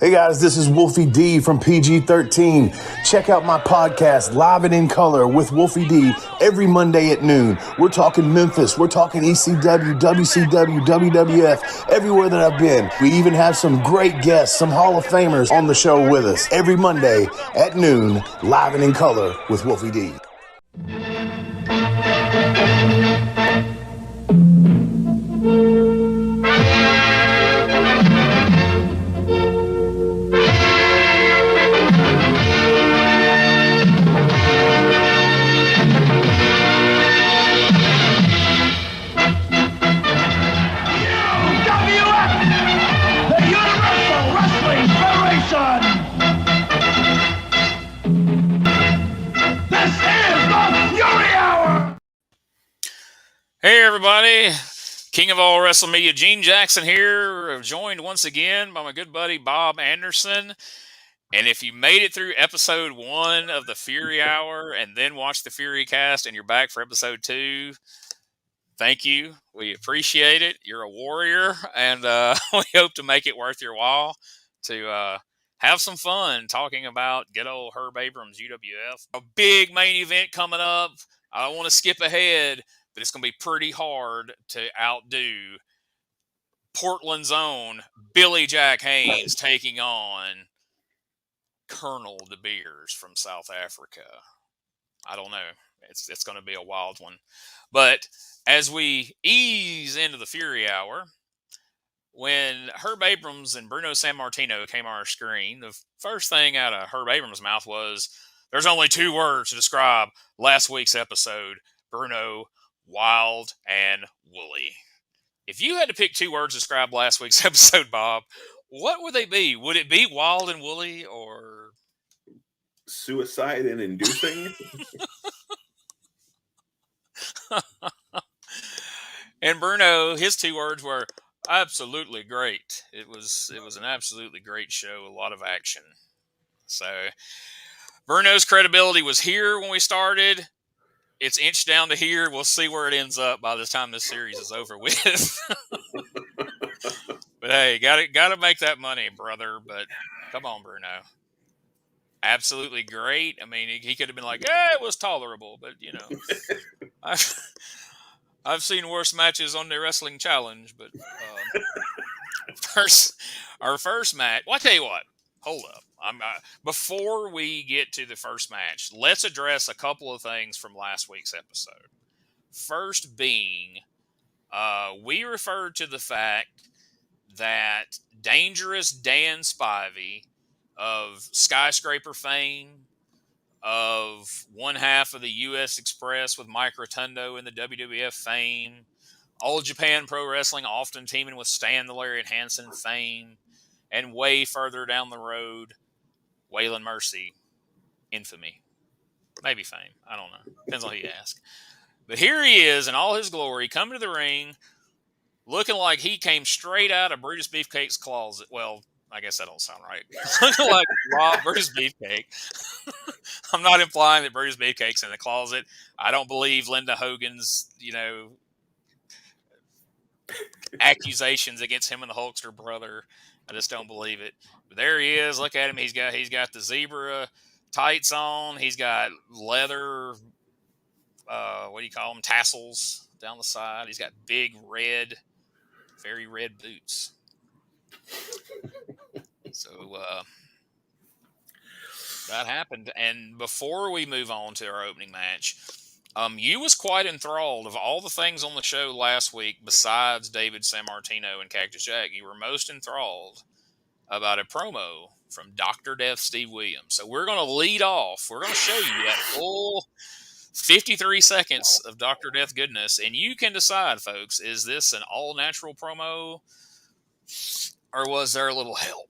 Hey guys, this is Wolfie D from PG-13. Check out my podcast, Live and in Color with Wolfie D, every Monday at noon. We're talking Memphis, we're talking ECW, WCW, WWF, everywhere that I've been. We even have some great guests, some Hall of Famers on the show with us. Every Monday at noon, Live and in Color with Wolfie D. Hey everybody, King of all Wrestle Media, Gene Jackson here, joined once again by my good buddy Bob Anderson. And if you made it through episode 1 of the Fury Hour and then watched the Fury Cast and you're back for episode 2, thank you. We appreciate it. You're a warrior, and we hope to make it worth your while to have some fun talking about good old Herb Abrams UWF. A big main event coming up. I don't want to skip ahead, but it's going to be pretty hard to outdo Portland's own Billy Jack Haynes taking on Colonel DeBeers from South Africa. I don't know. It's going to be a wild one. But as we ease into the Fury Hour, when Herb Abrams and Bruno Sammartino came on our screen, the first thing out of Herb Abrams' mouth was, there's only 2 words to describe last week's episode, Bruno, wild and woolly. If you had to pick 2 words to describe last week's episode, Bob, what would they be? Would it be wild and woolly or suicide and inducing? And Bruno, his 2 words were absolutely great. It was an absolutely great show, a lot of action. So Bruno's credibility was here when we started. It's inched down to here. We'll see where it ends up by the time this series is over with. But hey, gotta make that money, brother. But come on, Bruno. Absolutely great. I mean, he could have been like, it was tolerable, but you know, I've seen worse matches on the Wrestling Challenge. But our first match. Well, I tell you what. Hold up. Before we get to the first match, let's address a couple of things from last week's episode. First being, we referred to the fact that Dangerous Dan Spivey of Skyscraper fame, of one half of the U.S. Express with Mike Rotundo in the WWF fame, All Japan Pro Wrestling often teaming with Stan the Lariat Hansen fame, and way further down the road, Waylon Mercy, infamy. Maybe fame. I don't know. Depends on who you ask. But here he is in all his glory, coming to the ring, looking like he came straight out of Brutus Beefcake's closet. Well, I guess that don't sound right. Looking like Rob Brutus Beefcake. I'm not implying that Brutus Beefcake's in the closet. I don't believe Linda Hogan's, accusations against him and the Hulkster brother. I just don't believe it. But there he is. Look at him. He's got the zebra tights on. He's got leather, what do you call them, tassels down the side. He's got big red, very red boots. So that happened. And before we move on to our opening match, you was quite enthralled of all the things on the show last week besides David Sammartino and Cactus Jack. You were most enthralled about a promo from Dr. Death Steve Williams. So we're going to lead off. We're going to show you that full 53 seconds of Dr. Death goodness, and you can decide, folks, is this an all-natural promo or was there a little help?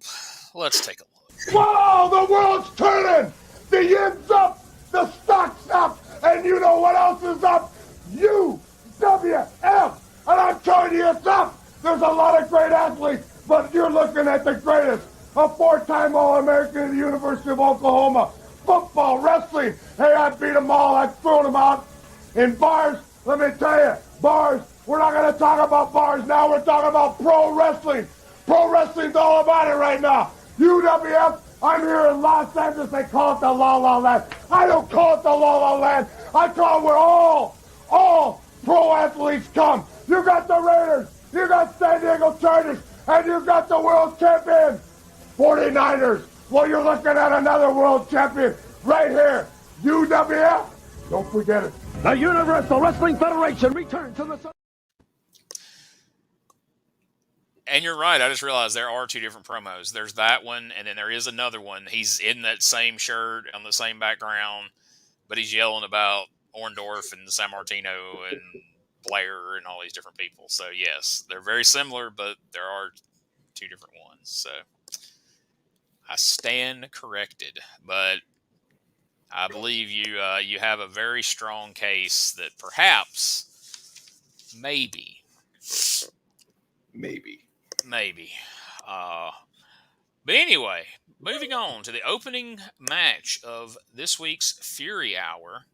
Let's take a look. Whoa, the world's turning! The yin's up! The stock's up! And you know what else is up? UWF! And I'm telling you it's up! There's a lot of great athletes, but you're looking at the greatest. A 4-time All-American at the University of Oklahoma. Football, wrestling. Hey, I beat them all. I threw them out. In bars, let me tell you, bars, we're not going to talk about bars now. We're talking about pro wrestling. Pro wrestling's all about it right now. UWF, I'm here in Los Angeles. They call it the La La Land. I don't call it the La La Land. I call it where all pro athletes come. You got the Raiders, you got San Diego Chargers, and you got the world champion 49ers. Well, you're looking at another world champion right here. UWF, don't forget it. The Universal Wrestling Federation returns to the... And you're right. I just realized there are two different promos. There's that one, and then there is another one. He's in that same shirt on the same background, but he's yelling about Orndorff and San Martino and Blair and all these different people. So, yes, they're very similar, but there are two different ones. So, I stand corrected. But I believe you have a very strong case that perhaps, maybe. But anyway, moving on to the opening match of this week's Fury Hour.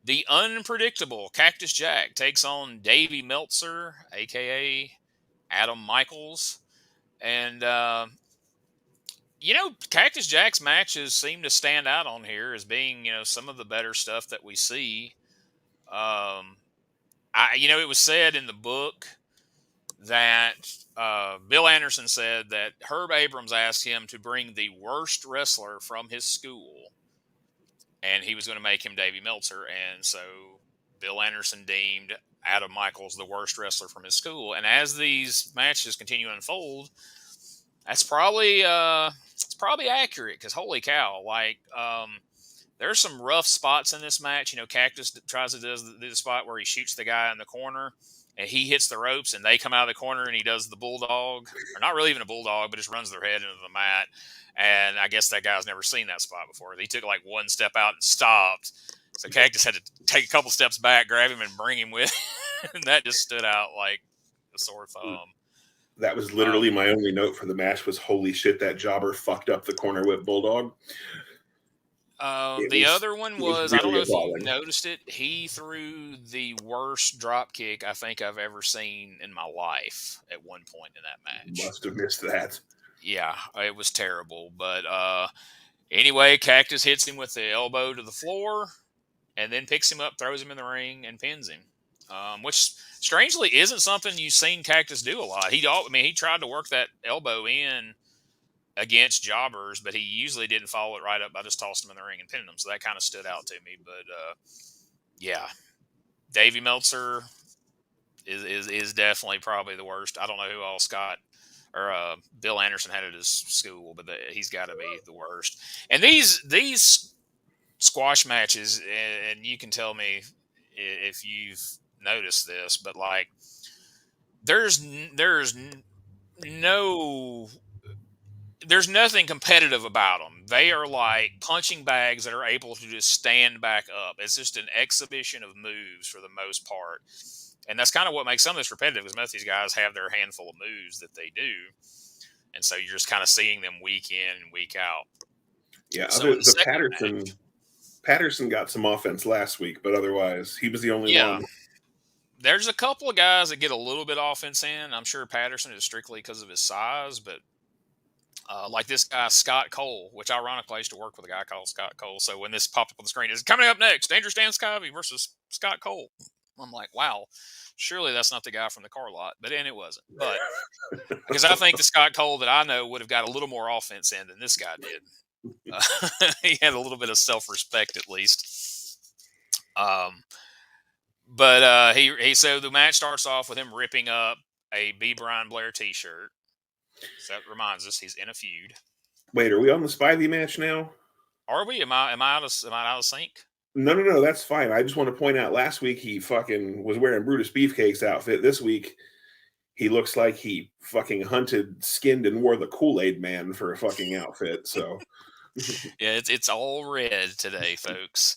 The unpredictable Cactus Jack takes on Davey Meltzer, a.k.a. Adam Michaels. And, Cactus Jack's matches seem to stand out on here as being, some of the better stuff that we see. It was said in the book that Bill Anderson said that Herb Abrams asked him to bring the worst wrestler from his school, and he was going to make him Davey Meltzer. And so Bill Anderson deemed Adam Michaels the worst wrestler from his school. And as these matches continue to unfold, that's probably accurate, because holy cow, there's some rough spots in this match. Cactus tries to do the spot where he shoots the guy in the corner, and he hits the ropes, and they come out of the corner, and he does the bulldog, or not really even a bulldog, but just runs their head into the mat. And I guess that guy's never seen that spot before. He took one step out and stopped. So Cactus had to take a couple steps back, grab him, and bring him with him. And that just stood out like a sore thumb. That was literally my only note for the match was, holy shit, that jobber fucked up the corner whip bulldog. The other one was, really, I don't know if you noticed it, he threw the worst drop kick I think I've ever seen in my life at one point in that match. Must have missed that. Yeah, it was terrible. But anyway, Cactus hits him with the elbow to the floor and then picks him up, throws him in the ring, and pins him. Which strangely isn't something you've seen Cactus do a lot. He tried to work that elbow in against jobbers, but he usually didn't follow it right up by just tossing him in the ring and pinning him. So that kind of stood out to me. But yeah, Davey Meltzer is definitely probably the worst. I don't know who all Bill Anderson had at his school, but he's got to be the worst. And these squash matches, and you can tell me if you've noticed this, but there's nothing competitive about them. They are like punching bags that are able to just stand back up. It's just an exhibition of moves for the most part. And that's kind of what makes some of this repetitive, because most of these guys have their handful of moves that they do. And so you're just kind of seeing them week in and week out. Yeah, Patterson got some offense last week, but otherwise he was the only one. There's a couple of guys that get a little bit of offense in. I'm sure Patterson is strictly because of his size, but like this guy, Scott Cole, which ironically I used to work with a guy called Scott Cole. So when this popped up on the screen, is coming up next, Dangerous Dan Scivey versus Scott Cole. I'm like, wow, surely that's not the guy from the car lot. But then it wasn't. But because I think the Scott Cole that I know would have got a little more offense in than this guy did. He had a little bit of self-respect at least. But so the match starts off with him ripping up a B. Brian Blair t-shirt. So that reminds us he's in a feud. Wait, are we on the Spivey match now? Are we? Am I out of sync? No, that's fine. I just want to point out last week he fucking was wearing Brutus Beefcake's outfit. This week he looks like he fucking hunted, skinned, and wore the Kool-Aid Man for a fucking outfit. So yeah, it's all red today, folks.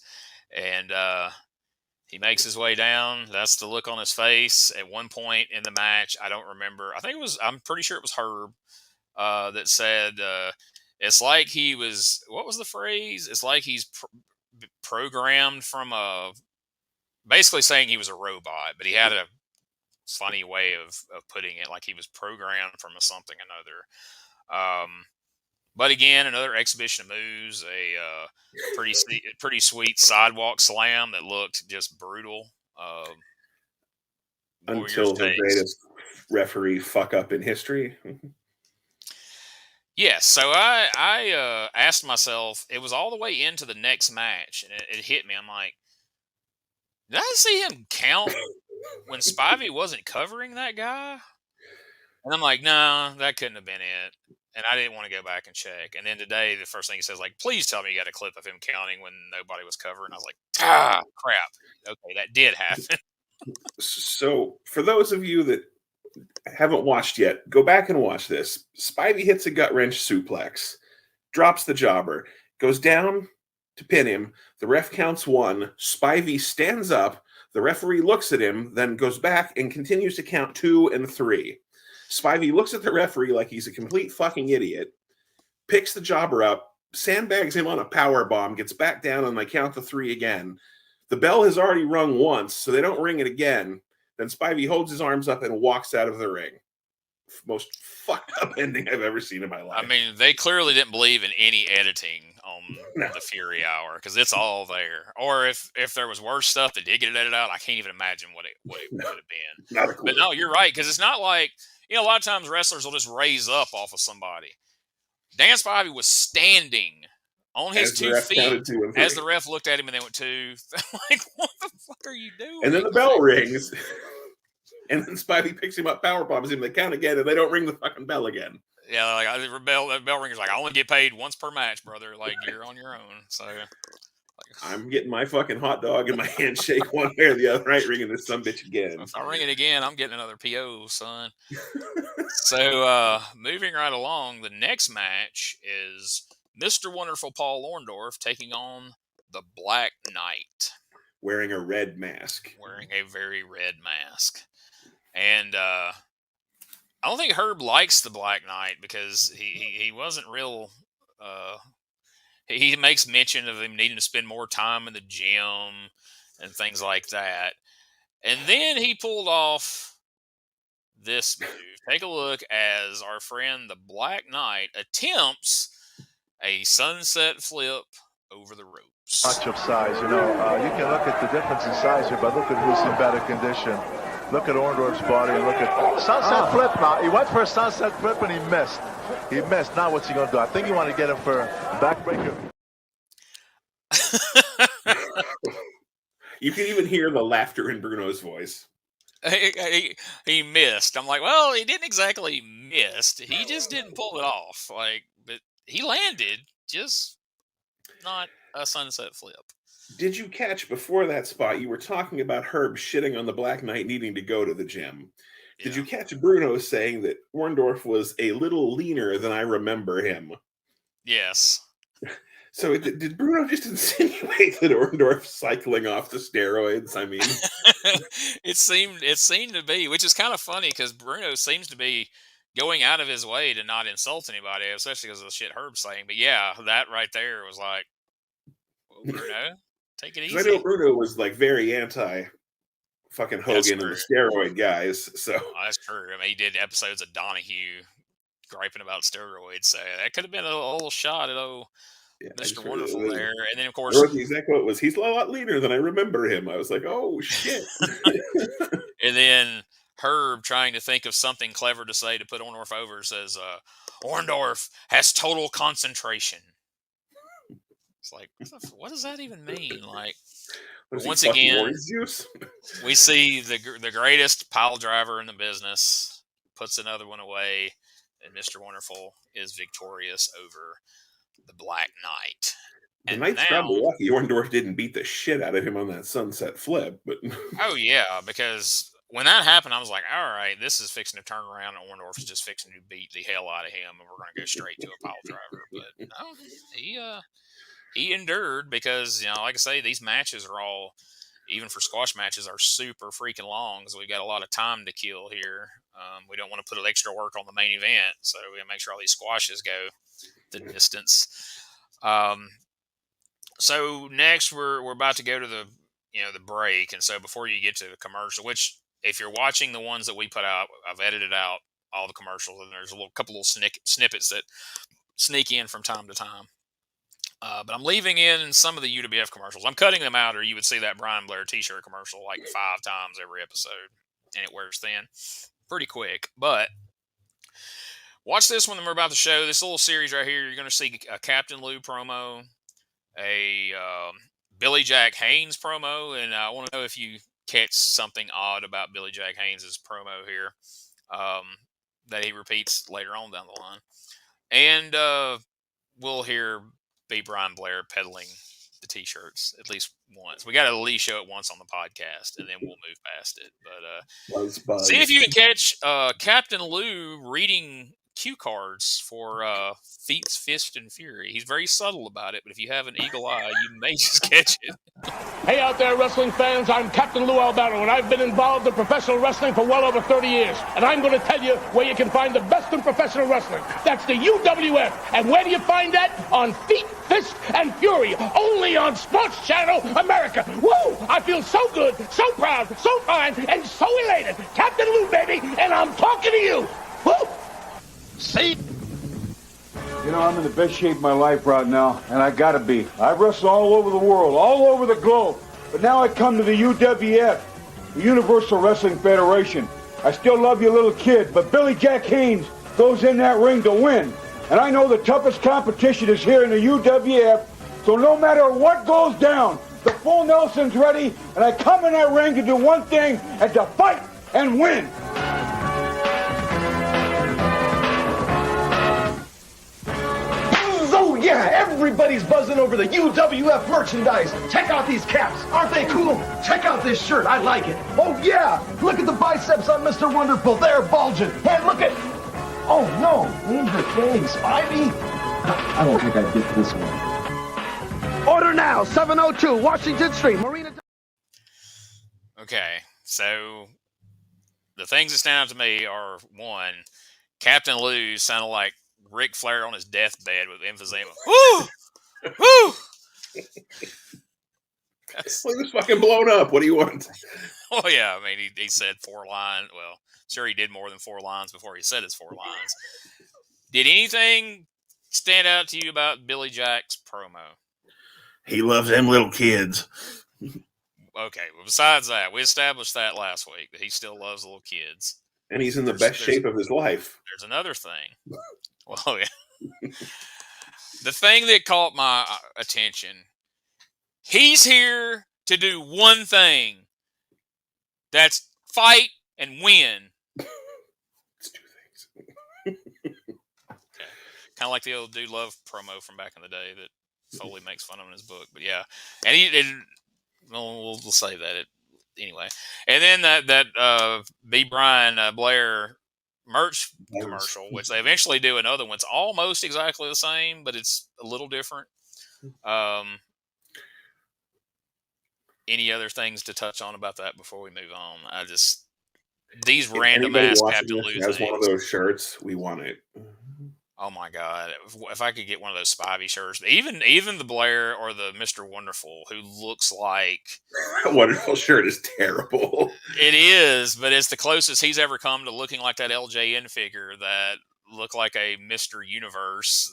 And he makes his way down. That's the look on his face. At one point in the match, I don't remember. I'm pretty sure it was Herb that said, it's like he was, what was the phrase? It's like he's programmed from basically saying he was a robot, but he had a funny way of putting it, like he was programmed from something or another. But again, another exhibition of moves, a pretty sweet sidewalk slam that looked just brutal. What were your Until the takes? greatest referee fuck up in history. Yes, so I asked myself, it was all the way into the next match, and it hit me. I'm like, did I see him count when Spivey wasn't covering that guy? And I'm like, no, that couldn't have been it. And I didn't want to go back and check. And then today, the first thing he says, like, please tell me you got a clip of him counting when nobody was covering. I was like, crap. Okay, that did happen. So, for those of you that haven't watched yet, go back and watch this. Spivey hits a gut wrench suplex, drops the jobber, goes down to pin him. The ref counts 1. Spivey stands up. The referee looks at him, then goes back and continues to count 2 and 3. Spivey looks at the referee like he's a complete fucking idiot, picks the jobber up, sandbags him on a power bomb, gets back down, and they count to 3 again. The bell has already rung once, so they don't ring it again. Then Spivey holds his arms up and walks out of the ring. Most fucked up ending I've ever seen in my life. I mean, they clearly didn't believe in any editing on the Fury Hour because it's all there. Or if there was worse stuff that did get edited out, I can't even imagine what it could have been. Not a clue. But no, you're right, because it's not like, a lot of times wrestlers will just raise up off of somebody. Dan Spivey was standing on his 2 feet as the ref looked at him and then went 2. Like, what the fuck are you doing? And then the bell rings. And then Spivey picks him up, power bombs him. They count again, and they don't ring the fucking bell again. Yeah, like the bell ringer's like, I only get paid once per match, brother. Like, you're on your own. So I'm getting my fucking hot dog and my handshake one way or the other. Right, ringing this sumbitch again. If I ring it again, I'm getting another PO, son. So moving right along, the next match is Mr. Wonderful Paul Orndorff taking on the Black Knight, wearing a red mask. Wearing a very red mask. And I don't think Herb likes the Black Knight because he wasn't real. He makes mention of him needing to spend more time in the gym and things like that. And then he pulled off this move. Take a look as our friend the Black Knight attempts a sunset flip over the ropes. Much of size, you can look at the difference in size here, but look at who's in better condition. Look at Orndorff's body and look at sunset flip now. He went for a sunset flip and he missed. He missed. Now what's he going to do? I think you want to get him for a backbreaker. You can even hear the laughter in Bruno's voice. He missed. I'm like, well, he didn't exactly miss. He just didn't pull it off. But he landed, just not a sunset flip. Did you catch before that spot, you were talking about Herb shitting on the Black Knight needing to go to the gym. Yeah. Did you catch Bruno saying that Orndorff was a little leaner than I remember him? Yes. So did Bruno just insinuate that Orndorff's cycling off the steroids? I mean, it seemed to be, which is kind of funny because Bruno seems to be going out of his way to not insult anybody, especially because of the shit Herb's saying. But yeah, that right there was like, well, Bruno, take it easy. I know Bruno was like very anti fucking Hogan and the steroid guys. So that's true. I mean, he did episodes of Donahue griping about steroids, so that could have been a little shot at Mr. Wonderful there. And then, of course, the exact quote was, he's a lot leaner than I remember him. I was like, oh, shit. And then Herb, trying to think of something clever to say to put Orndorff over, says, Orndorff has total concentration. It's like, what does that even mean? Like, once again, we see the greatest pile driver in the business puts another one away, and Mr. Wonderful is victorious over the Black Knight. The Knight's probably lucky Orndorff didn't beat the shit out of him on that sunset flip. But oh, yeah, because when that happened, I was like, all right, this is fixing to turn around, and Orndorff is just fixing to beat the hell out of him, and we're going to go straight to a pile driver. But no, he endured because, like I say, these matches are all, even for squash matches, are super freaking long, so we've got a lot of time to kill here. We don't want to put extra work on the main event, so we got to make sure all these squashes go the distance. So next we're about to go to the break, and so before you get to the commercial, which if you're watching the ones that we put out, I've edited out all the commercials, and there's a couple little snippets that sneak in from time to time. But I'm leaving in some of the UWF commercials. I'm cutting them out, or you would see that Brian Blair t-shirt commercial like 5 times every episode, and it wears thin pretty quick. But watch this one we're about to show. This little series right here, you're going to see a Captain Lou promo, a Billy Jack Haynes promo, and I want to know if you catch something odd about Billy Jack Haynes' promo here that he repeats later on down the line. And we'll hear B. Brian Blair peddling the t-shirts at least once. We got to at least show it once on the podcast, and then we'll move past it. But see if you can catch Captain Lou reading cue cards for Feats, Fist, and Fury. He's very subtle about it, but if you have an eagle eye, you may just catch it. Hey out there, wrestling fans, I'm Captain Lou Albano, and I've been involved in professional wrestling for well over 30 years. And I'm going to tell you where you can find the best in professional wrestling. That's the UWF. And where do you find that? On Feet, Fist, and Fury. Only on Sports Channel America. Woo! I feel so good, so proud, so fine, and so elated. Captain Lou, baby, and I'm talking to you. Woo! See? You know, I'm in the best shape of my life right now, and I gotta be. I've wrestled all over the world, all over the globe. But now I come to the UWF, the Universal Wrestling Federation. I still love you, little kid, but Billy Jack Haynes goes in that ring to win. And I know the toughest competition is here in the UWF, so no matter what goes down, the full Nelson's ready, and I come in that ring to do one thing, and to fight and win. Oh yeah, everybody's buzzing over the UWF merchandise. Check out these caps. Aren't they cool? Check out this shirt. I like it. Oh yeah, look at the biceps on Mr. Wonderful. They're bulging. And look at... Oh no, Ranger King, Spivey? I don't think I'd get this one. Order now, 702 Washington Street, Marina... Okay, so the things that stand out to me are, one, Captain Lou sounded like Ric Flair on his deathbed with emphysema. Woo! Woo! Well, he was fucking blown up. What do you want? Oh, yeah. I mean, he said 4 lines. Well, sure, he did more than 4 lines before he said his 4 lines. Did anything stand out to you about Billy Jack's promo? He loves them little kids. Okay. Well, besides that, we established that last week, that he still loves little kids. And he's in the best shape of his life. There's another thing. Well, yeah. The thing that caught my attention, he's here to do one thing. That's fight and win. It's 2 things. Okay. Kind of like the old Dude Love promo from back in the day that Foley makes fun of in his book. But yeah. And we'll say that anyway. And then that B. Brian Blair merch commercial, which they eventually do another one. It's almost exactly the same, but it's a little different. Any other things to touch on about that before we move on? These random ass Captain Lou has one of those shirts, we want it. Oh my God. If I could get one of those Spivey shirts, even the Blair or the Mr. Wonderful, who looks like... That Wonderful shirt is terrible. It is, but it's the closest he's ever come to looking like that LJN figure that looked like a Mr. Universe.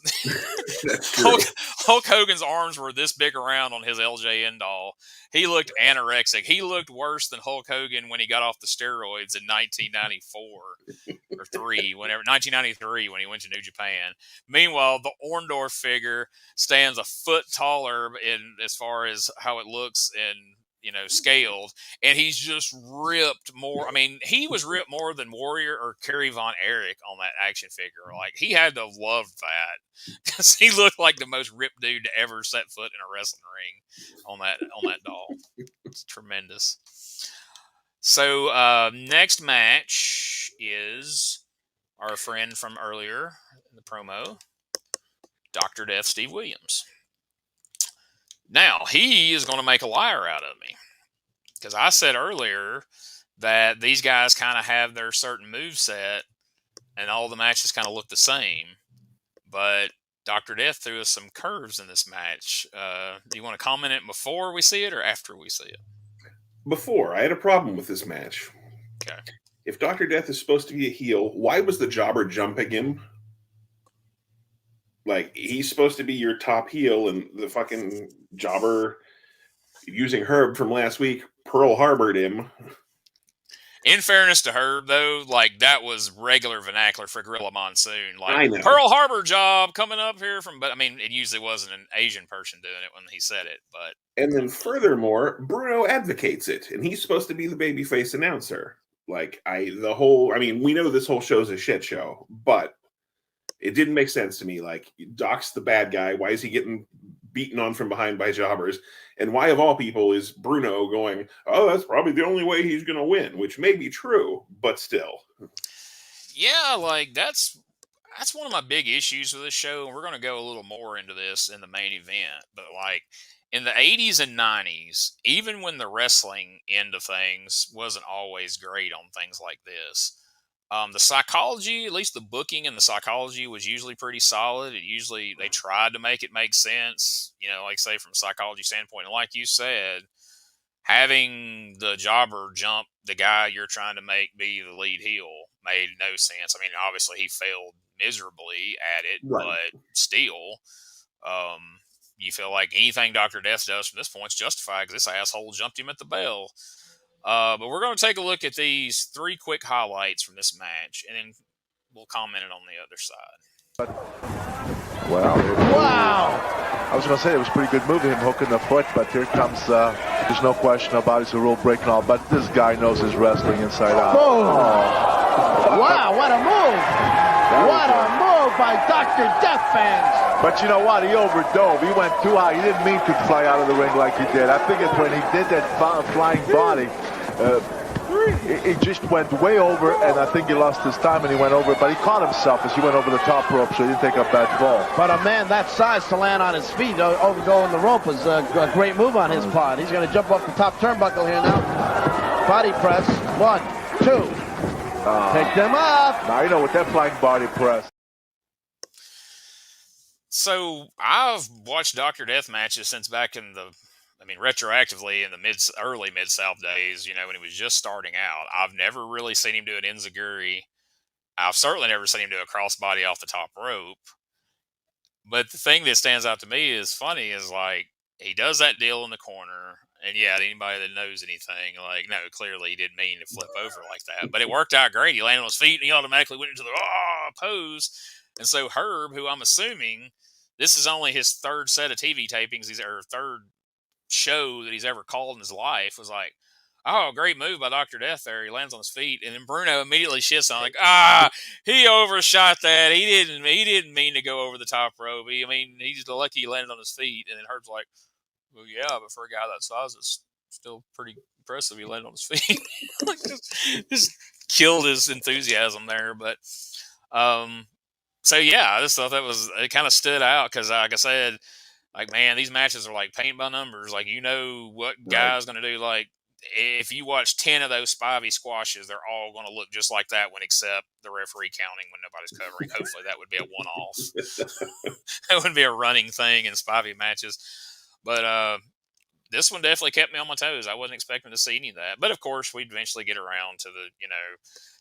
That's true. Hulk Hogan's arms were this big around on his LJN doll. He looked anorexic. He looked worse than Hulk Hogan when he got off the steroids in 1994 or 1993 when he went to New Japan. Meanwhile, the Orndorff figure stands a foot taller in as far as how it looks and scaled, and he's just ripped more. I mean, he was ripped more than Warrior or Kerry Von Erich on that action figure. Like, he had to have loved that because he looked like the most ripped dude to ever set foot in a wrestling ring on that doll. It's tremendous. So next match is our friend from earlier in the promo, Dr. Death Steve Williams. Now, he is going to make a liar out of me because I said earlier that these guys kind of have their certain moveset and all the matches kind of look the same. But Dr. Death threw us some curves in this match. Do you want to comment it before we see it or after we see it? Before. I had a problem with this match. Okay. If Dr. Death is supposed to be a heel, why was the jobber jumping him? Like, he's supposed to be your top heel, and the fucking jobber, using Herb from last week, Pearl Harbored him. In fairness to Herb, though, like, that was regular vernacular for Gorilla Monsoon. Like, I know. Pearl Harbor job coming up here from, but I mean, it usually wasn't an Asian person doing it when he said it. But And then furthermore, Bruno advocates it, and he's supposed to be the babyface announcer. Like, we know this whole show's a shit show, but it didn't make sense to me. Like, Doc's the bad guy. Why is he getting beaten on from behind by jobbers? And why, of all people, is Bruno going, oh, that's probably the only way he's going to win, which may be true, but still. yeah, like, that's one of my big issues with this show. And we're going to go a little more into this in the main event. But, like, in the 80s and 90s, even when the wrestling end of things wasn't always great on things like this, the psychology, at least the booking and the psychology, was usually pretty solid. They tried to make it make sense, like, say, from a psychology standpoint. And like you said, having the jobber jump the guy you're trying to make be the lead heel made no sense. I mean, obviously he failed miserably at it, right. But still, you feel like anything Dr. Death does from this point is justified because this asshole jumped him at the bell. But we're going to take a look at these 3 quick highlights from this match, and then we'll comment it on the other side. Wow! I was going to say it was a pretty good move of him hooking the foot, but here comes, there's no question about it's a rule break and all, but this guy knows his wrestling inside out. Oh. Wow, what a move! What a move by Dr. Death fans! But you know what? He overdove. He went too high. He didn't mean to fly out of the ring like he did. I think it's when he did that flying body, he just went way over, and I think he lost his time and he went over. But he caught himself as he went over the top rope, so he didn't take a bad fall. But a man that size to land on his feet, overgoing the rope, was a great move on his part. He's going to jump off the top turnbuckle here now. Body press. 1, 2. Pick them up. Now you know with that flying body press. So I've watched Dr. Death matches since back in retroactively in the early Mid-South days, when he was just starting out. I've never really seen him do an enziguri. I've certainly never seen him do a crossbody off the top rope. But the thing that stands out to me is funny is, like, he does that deal in the corner. And yeah, anybody that knows anything, like, no, clearly he didn't mean to flip over like that. But it worked out great. He landed on his feet and he automatically went into the pose. And so Herb, who I'm assuming this is only his 3rd set of TV tapings, or 3rd show that he's ever called in his life, was like, oh, great move by Dr. Death there. He lands on his feet. And then Bruno immediately shits on, like, he overshot that. He didn't mean to go over the top rope. He's lucky he landed on his feet. And then Herb's like, well, yeah, but for a guy that size, it's still pretty impressive. He landed on his feet. Like, just killed his enthusiasm there. But, so yeah, I just thought it kind of stood out because, like I said, like, man, these matches are like paint by numbers. Like, what guy's going to do. Like, if you watch 10 of those spivey squashes, they're all going to look just like that one, except the referee counting when nobody's covering. Hopefully that would be a one-off. That wouldn't be a running thing in spivey matches. But this one definitely kept me on my toes. I wasn't expecting to see any of that. But, of course, we'd eventually get around to the,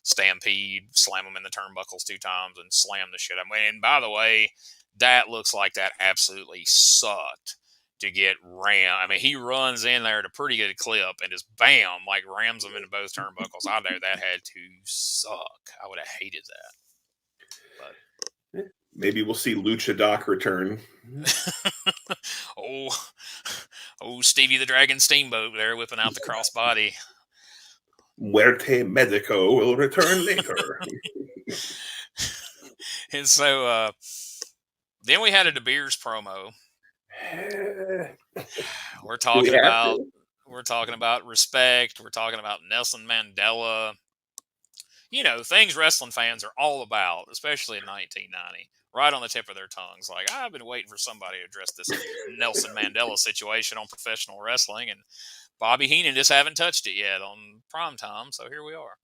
stampede, slam them in the turnbuckles 2 times, and slam the shit out of them. And, by the way, that looks like that absolutely sucked to get rammed. He runs in there at a pretty good clip and just, bam, like, rams them into both turnbuckles. I know that had to suck. I would have hated that. But maybe we'll see Lucha Doc return. Oh, Stevie the Dragon Steamboat there whipping out the crossbody. Muerte Medico will return later. And so then we had a DeBeers promo. We're talking about respect. We're talking about Nelson Mandela. Things wrestling fans are all about, especially in 1990. Right on the tip of their tongues. Like, I've been waiting for somebody to address this Nelson Mandela situation on professional wrestling, and Bobby Heenan just haven't touched it yet on primetime, so here we are.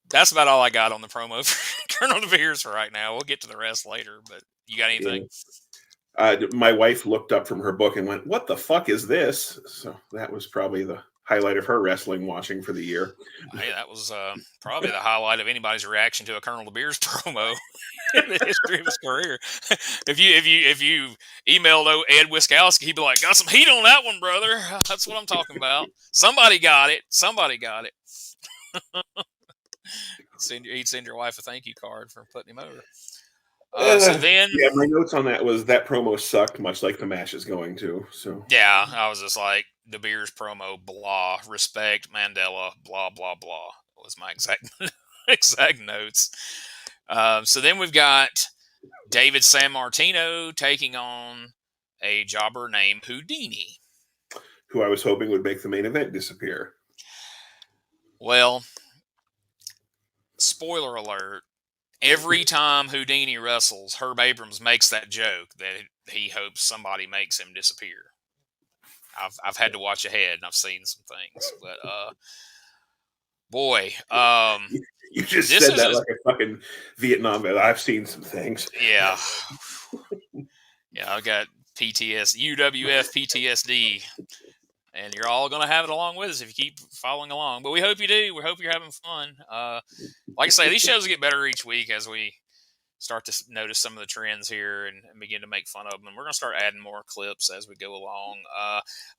That's about all I got on the promo for Colonel DeBeers for right now. We'll get to the rest later, but you got anything? My wife looked up from her book and went, what the fuck is this? So that was probably the highlight of her wrestling watching for the year. Hey, that was probably the highlight of anybody's reaction to a Colonel DeBeers promo in the history of his career. If you emailed Ed Wiskowski, he'd be like, "Got some heat on that one, brother." That's what I'm talking about. Somebody got it. He'd send your wife a thank you card for putting him over. So then, yeah, my notes on that was that promo sucked, much like the match is going to. So yeah, I was just like, DeBeers promo, blah, respect Mandela, blah blah blah. Was my exact notes. So then we've got David Sammartino taking on a jobber named Houdini, who I was hoping would make the main event disappear. Well, spoiler alert. Every time Houdini wrestles, Herb Abrams makes that joke that he hopes somebody makes him disappear. I've had to watch ahead, and I've seen some things. But, boy. You just said that like a fucking Vietnam vet. I've seen some things. Yeah. Yeah, I've got UWF PTSD. And you're all going to have it along with us if you keep following along. But we hope you do. We hope you're having fun. Like I say, these shows get better each week as we start to notice some of the trends here and begin to make fun of them. And we're going to start adding more clips as we go along.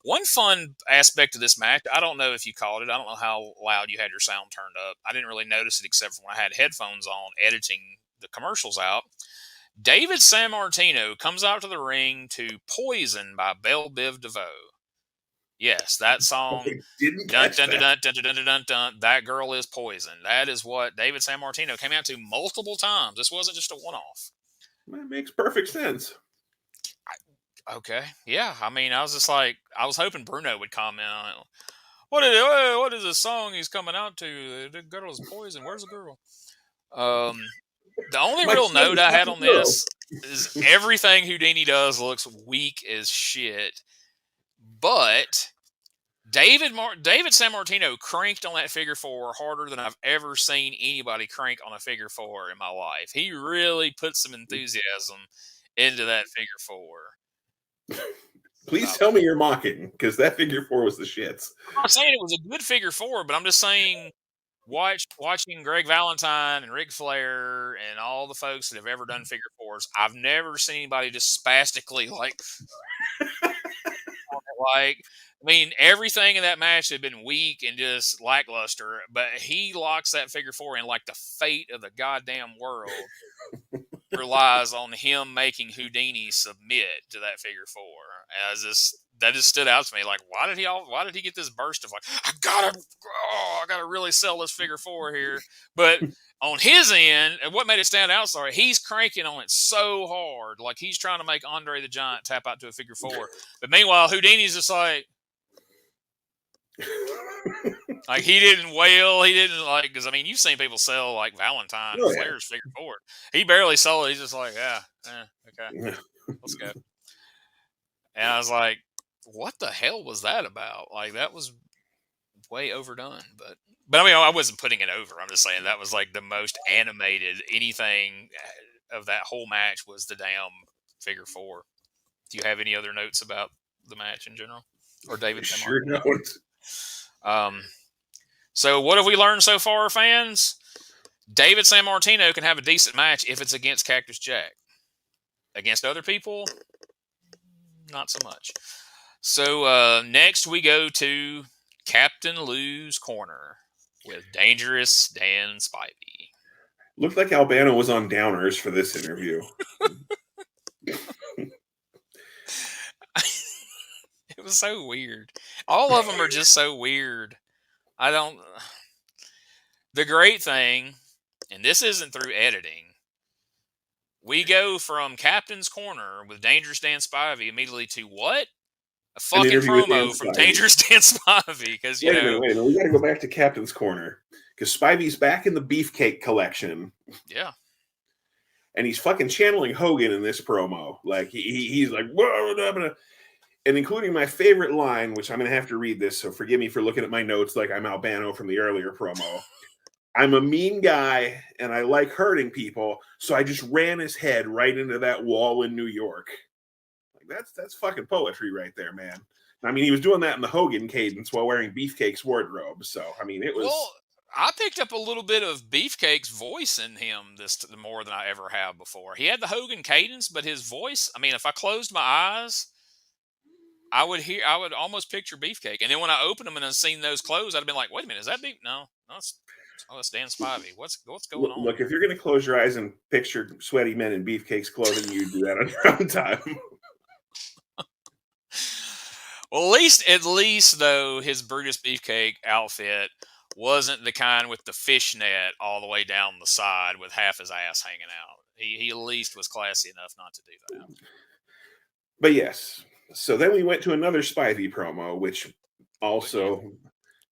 One fun aspect of this match, I don't know if you caught it. I don't know how loud you had your sound turned up. I didn't really notice it except for when I had headphones on editing the commercials out. David Sammartino comes out to the ring to Poison by Belle Biv DeVoe. Yes, that song. Dun, dun, dun, dun, dun, dun, dun, dun, dun, that girl is Poison. That is what David Sammartino came out to multiple times. This wasn't just a one-off. That makes perfect sense. Okay, yeah. I mean, I was just like, I was hoping Bruno would comment on it. What is the song he's coming out to? The girl is Poison. Where's the girl? The only real note I had on this is everything Houdini does looks weak as shit. But David Sammartino cranked on that figure four harder than I've ever seen anybody crank on a figure four in my life. He really put some enthusiasm into that figure four. Please tell me you're mocking, because that figure four was the shits. I'm not saying it was a good figure four, but I'm just saying watching Greg Valentine and Ric Flair and all the folks that have ever done figure fours, I've never seen anybody just spastically like... Like, I mean, everything in that match had been weak and just lackluster, but he locks that figure four in like the fate of the goddamn world relies on him making Houdini submit to that figure four. That just stood out to me. Like, why did he get this burst of like, I gotta really sell this figure four here? But on his end, and what made it stand out, he's cranking on it so hard, like he's trying to make Andre the Giant tap out to a figure four. But meanwhile, Houdini's just like he didn't wail, he didn't like, because I mean, you've seen people sell like Valentine and Flair's figure four. He barely sold it. He's just like, okay, let's go. And I was like, what the hell was that about? Like, that was way overdone. But I mean, I wasn't putting it over. I'm just saying that was like the most animated anything of that whole match was the damn figure four. Do you have any other notes about the match in general? Or David Sammartino? Sure don't. So what have we learned so far, fans? David Sammartino can have a decent match if it's against Cactus Jack. Against other people, not so much. So next we go to Captain Lou's Corner with Dangerous Dan Spivey. Looked like Albano was on downers for this interview. It was so weird. All of them are just so weird. The great thing, and this isn't through editing, we go from Captain's Corner with Dangerous Dan Spivey immediately to what? A fucking promo from Dangerous Dan Spivey. Because, wait a minute. We got to go back to Captain's Corner. Because Spivey's back in the Beefcake collection. Yeah. And he's fucking channeling Hogan in this promo. Like, he's like, whoa, and including my favorite line, which I'm going to have to read this, so forgive me for looking at my notes like I'm Albano from the earlier promo. I'm a mean guy, and I like hurting people, so I just ran his head right into that wall in New York. Like, that's fucking poetry right there, man. I mean, he was doing that in the Hogan cadence while wearing Beefcake's wardrobe. So, I mean, it was. Well, I picked up a little bit of Beefcake's voice in him more than I ever have before. He had the Hogan cadence, but his voice, I mean, if I closed my eyes, I would almost picture Beefcake. And then when I opened them and I'd seen those clothes, I'd have been like, wait a minute, is that Beef? No, it's Dan Spivey. What's going on? Look, if you're going to close your eyes and picture sweaty men in Beefcake's clothing, you do that on your own time. Well, at least though, his Brutus Beefcake outfit wasn't the kind with the fishnet all the way down the side with half his ass hanging out. He at least was classy enough not to do that. But yes, so then we went to another Spivey promo, which also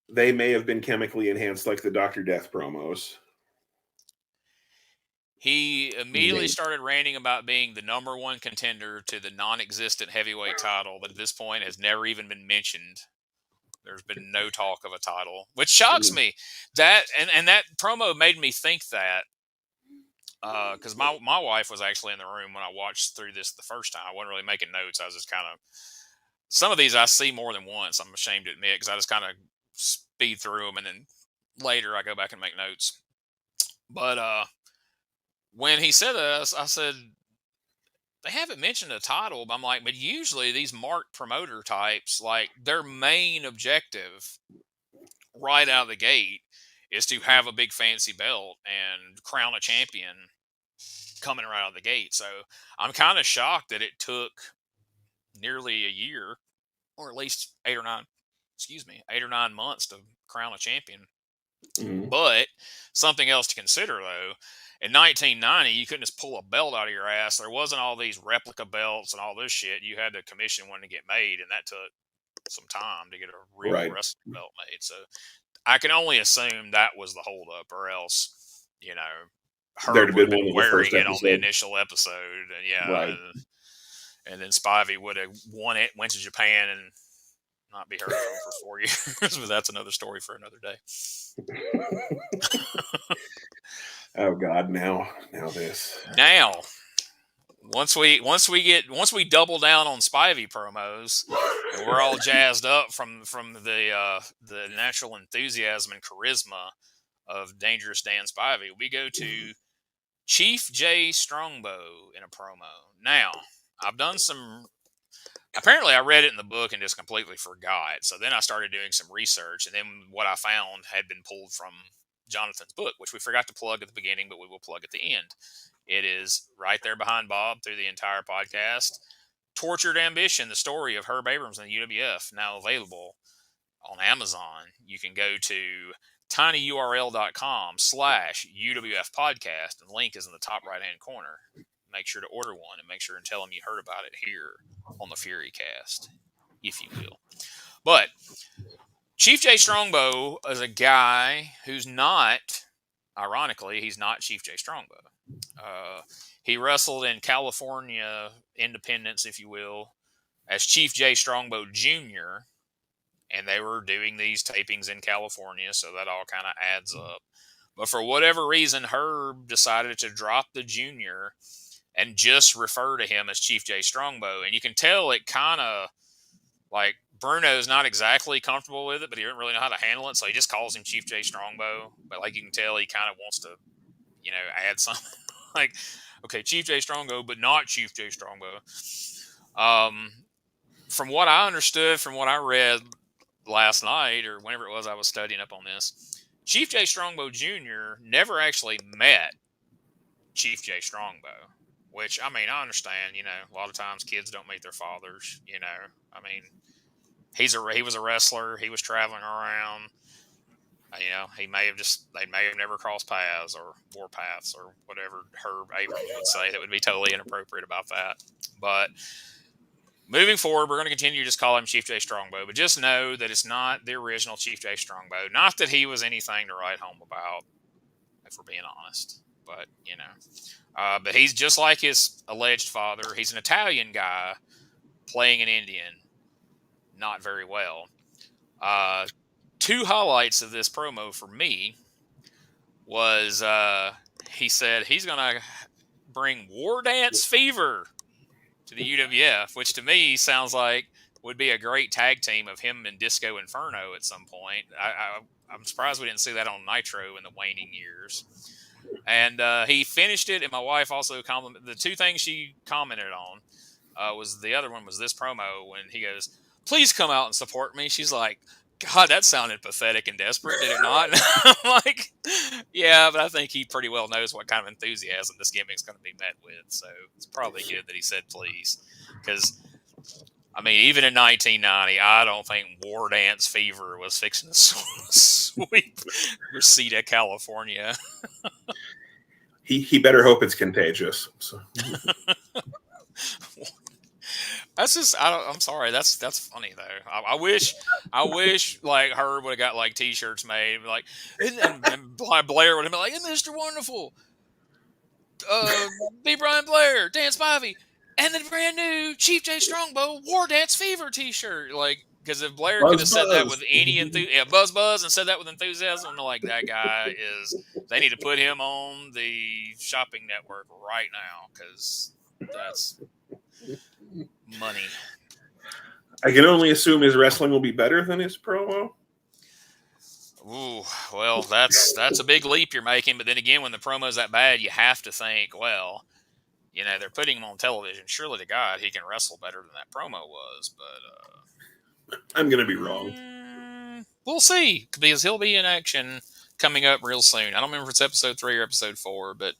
they may have been chemically enhanced like the Dr. Death promos. He immediately started ranting about being the #1 contender to the non-existent heavyweight title that at this point has never even been mentioned. There's been no talk of a title, which shocks me. That and that promo made me think that because my wife was actually in the room when I watched through this the first time. I wasn't really making notes. I was just kind of some of these I see more than once. I'm ashamed to admit because I just kind of speed through them and then later I go back and make notes. But when he said that, I said, they haven't mentioned a title. But I'm like, but usually these marked promoter types, like their main objective right out of the gate is to have a big fancy belt and crown a champion coming right out of the gate. So I'm kind of shocked that it took nearly a year or at least 8 or 9 months to crown a champion. Mm-hmm. But something else to consider though, in 1990, you couldn't just pull a belt out of your ass. There wasn't all these replica belts and all this shit. You had to commission one to get made, and that took some time to get a real wrestling belt made. So I can only assume that was the holdup, or else, Herb would have been wearing it on the initial episode. And and then Spivey would have won it, went to Japan, and not be heard from for 4 years. But that's another story for another day. Oh God! Now this. Now, once we double down on Spivey promos, and we're all jazzed up from the natural enthusiasm and charisma of Dangerous Dan Spivey, we go to Chief Jay Strongbow in a promo. Now, I've done some. Apparently, I read it in the book and just completely forgot. So then I started doing some research, and then what I found had been pulled from Jonathan's book, which we forgot to plug at the beginning, but we will plug at the end. It is right there behind Bob through the entire podcast. Tortured Ambition, the story of Herb Abrams and the UWF, now available on Amazon. You can go to tinyurl.com/UWF podcast, and the link is in the top right-hand corner. Make sure to order one and make sure and tell them you heard about it here on the Fury Cast, if you will. But Chief Jay Strongbow is a guy who's not, ironically, he's not Chief Jay Strongbow. He wrestled in California independence, if you will, as Chief Jay Strongbow Jr., and they were doing these tapings in California, so that all kind of adds up. But for whatever reason, Herb decided to drop the junior and just refer to him as Chief Jay Strongbow. And you can tell it kind of, like, Bruno's not exactly comfortable with it, but he didn't really know how to handle it, so he just calls him Chief Jay Strongbow. But like you can tell, he kind of wants to, add something like, okay, Chief Jay Strongbow, but not Chief Jay Strongbow. From what I understood, from what I read last night or whenever it was I was studying up on this, Chief Jay Strongbow Jr. never actually met Chief Jay Strongbow, which, I mean, I understand, a lot of times kids don't meet their fathers, I mean, he was a wrestler. He was traveling around. They may have never crossed paths or wore paths or whatever Herb Abrams would say. That would be totally inappropriate about that. But moving forward, we're going to continue to just call him Chief Jay Strongbow. But just know that it's not the original Chief Jay Strongbow. Not that he was anything to write home about, if we're being honest. But, but he's just like his alleged father. He's an Italian guy playing an Indian. Not very well. Two highlights of this promo for me was he said he's going to bring War Dance Fever to the UWF, which to me sounds like would be a great tag team of him and Disco Inferno at some point. I'm surprised we didn't see that on Nitro in the waning years. And he finished it, and my wife also commented. The two things she commented on was the other one was this promo when he goes, "Please come out and support me." She's like, "God, that sounded pathetic and desperate, did it not?" I'm like, "Yeah, but I think he pretty well knows what kind of enthusiasm this gimmick's going to be met with. So it's probably good that he said please, because." I mean, even in 1990, I don't think War Dance Fever was fixing to sweep Reseda, California. He better hope it's contagious. So. That's just I'm sorry. That's funny though. I wish like Herb would have got like T-shirts made like and Blair would have been like, "Mr. Wonderful, B. Brian Blair, Dan Spivey. And the brand new Chief J Strongbow War Dance Fever T-shirt." Like, because if Blair could have said that with any enthusiasm, buzz, and said that with enthusiasm, like that guy is. They need to put him on the shopping network right now because that's money. I can only assume his wrestling will be better than his promo. Ooh, well, that's a big leap you're making. But then again, when the promo's that bad, you have to think, well. You know, they're putting him on television. Surely to God, he can wrestle better than that promo was. But I'm going to be wrong. We'll see, because he'll be in action coming up real soon. I don't remember if it's episode 3 or episode 4, but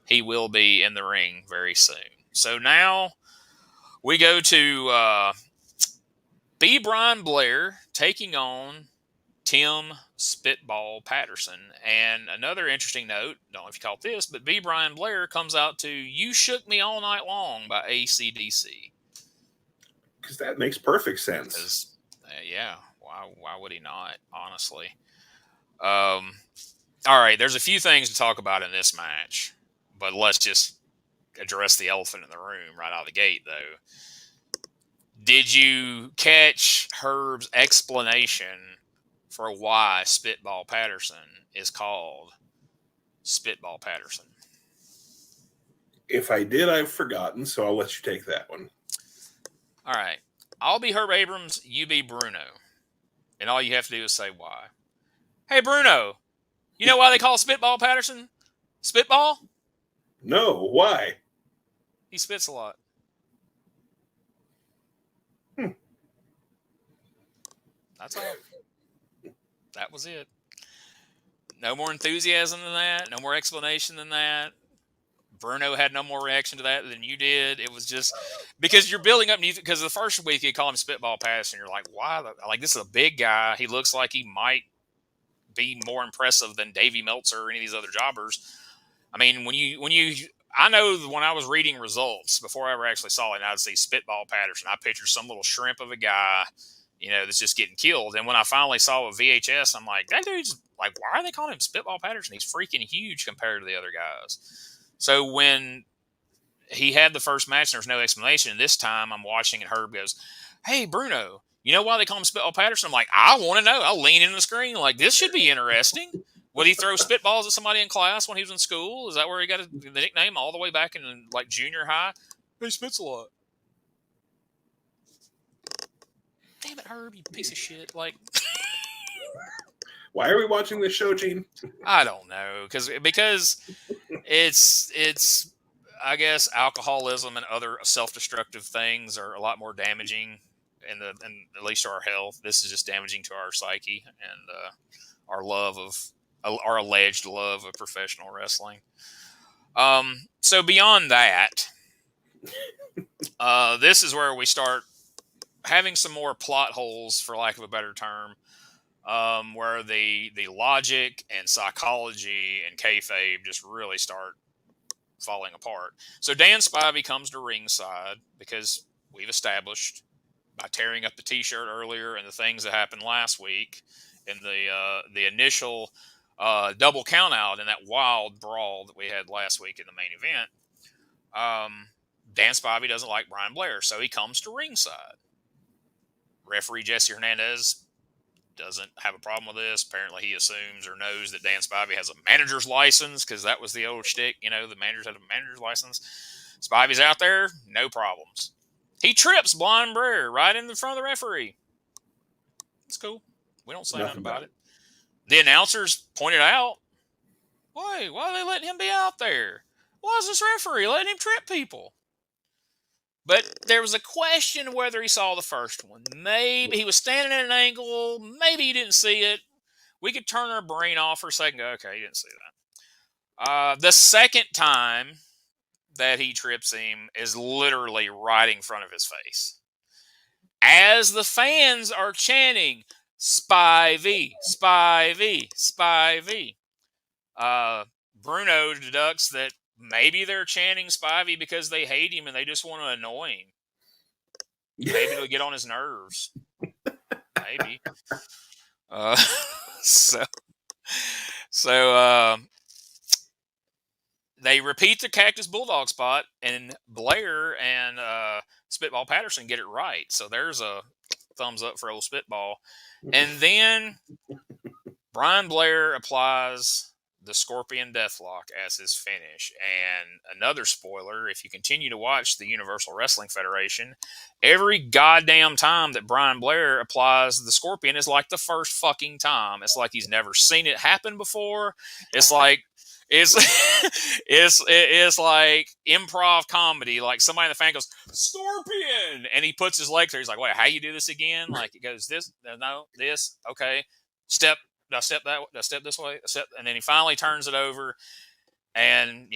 he will be in the ring very soon. So now we go to B. Brian Blair taking on Tim Spitball Patterson. And another interesting note, don't know if you caught this, but B. Brian Blair comes out to "You Shook Me All Night Long" by AC/DC. Because that makes perfect sense. Yeah, why would he not, honestly? All right, there's a few things to talk about in this match, but let's just address the elephant in the room right out of the gate, though. Did you catch Herb's explanation for why Spitball Patterson is called Spitball Patterson? If I did, I've forgotten, so I'll let you take that one. All right. I'll be Herb Abrams, you be Bruno. And all you have to do is say why. Hey, Bruno, you know why they call Spitball Patterson Spitball? No, why? He spits a lot. That's all. That was it. No more enthusiasm than that. No more explanation than that. Bruno had no more reaction to that than you did. It was just because you're building up. Because the first week you call him Spitball Patterson, you're like, why? Like, this is a big guy. He looks like he might be more impressive than Davey Meltzer or any of these other jobbers. I mean, I know when I was reading results before I ever actually saw it, and I'd see Spitball Patterson. I pictured some little shrimp of a guy, that's just getting killed. And when I finally saw a VHS, I'm like, that dude's like, why are they calling him Spitball Patterson? He's freaking huge compared to the other guys. So when he had the first match, there's no explanation. And this time I'm watching and Herb goes, "Hey, Bruno, you know why they call him Spitball Patterson?" I'm like, I want to know. I'll lean into the screen like, this should be interesting. Would he throw spitballs at somebody in class when he was in school? Is that where he got the nickname all the way back in like junior high? He spits a lot. Damn it, Herb, you piece of shit. Like, why are we watching this show, Gene? I don't know. Because it's I guess alcoholism and other self-destructive things are a lot more damaging and at least to our health. This is just damaging to our psyche and our alleged love of professional wrestling. So beyond that, this is where we start having some more plot holes, for lack of a better term, where the logic and psychology and kayfabe just really start falling apart. So Dan Spivey comes to ringside because we've established by tearing up the T-shirt earlier and the things that happened last week in the initial double count out in that wild brawl that we had last week in the main event. Dan Spivey doesn't like Brian Blair, so he comes to ringside. Referee Jesse Hernandez doesn't have a problem with this. Apparently he assumes or knows that Dan Spivey has a manager's license because that was the old shtick. The managers had a manager's license. Spivey's out there, no problems. He trips Blind Brer right in the front of the referee. It's cool. We don't say nothing about it. The announcers pointed out, why are they letting him be out there? Why is this referee letting him trip people? But there was a question whether he saw the first one. Maybe he was standing at an angle. Maybe he didn't see it. We could turn our brain off for a second and go, okay, he didn't see that. The second time that he trips him is literally right in front of his face. As the fans are chanting, Spivey, Spivey, Spivey. Bruno deducts that maybe they're chanting Spivey because they hate him and they just want to annoy him. Maybe it'll get on his nerves. Maybe. So they repeat the Cactus Bulldog spot, and Blair and Spitball Patterson get it right. So there's a thumbs up for old Spitball. And then Brian Blair applies the Scorpion Deathlock as his finish. And another spoiler, if you continue to watch the Universal Wrestling Federation, every goddamn time that Brian Blair applies the Scorpion is like the first fucking time. It's like he's never seen it happen before. It's like it's like improv comedy. Like somebody in the fan goes, Scorpion! And he puts his leg there. He's like, wait, how you do this again? Like it goes this, no, this, okay. Step this way, and then he finally turns it over, and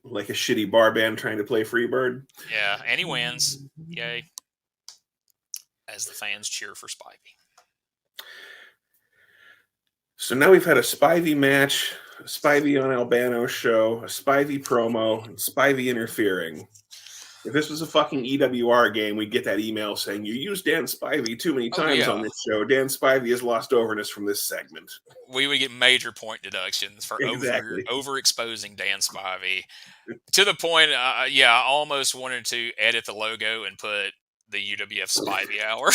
like a shitty bar band trying to play Freebird. Yeah, and he wins. Yay! As the fans cheer for Spivey. So now we've had a Spivey match, a Spivey on Albano's show, a Spivey promo, and Spivey interfering. If this was a fucking EWR game, we'd get that email saying, you used Dan Spivey too many times on this show. Dan Spivey has lost overness from this segment. We would get major point deductions for overexposing Dan Spivey. To the point, I almost wanted to edit the logo and put the UWF Spivey Hour.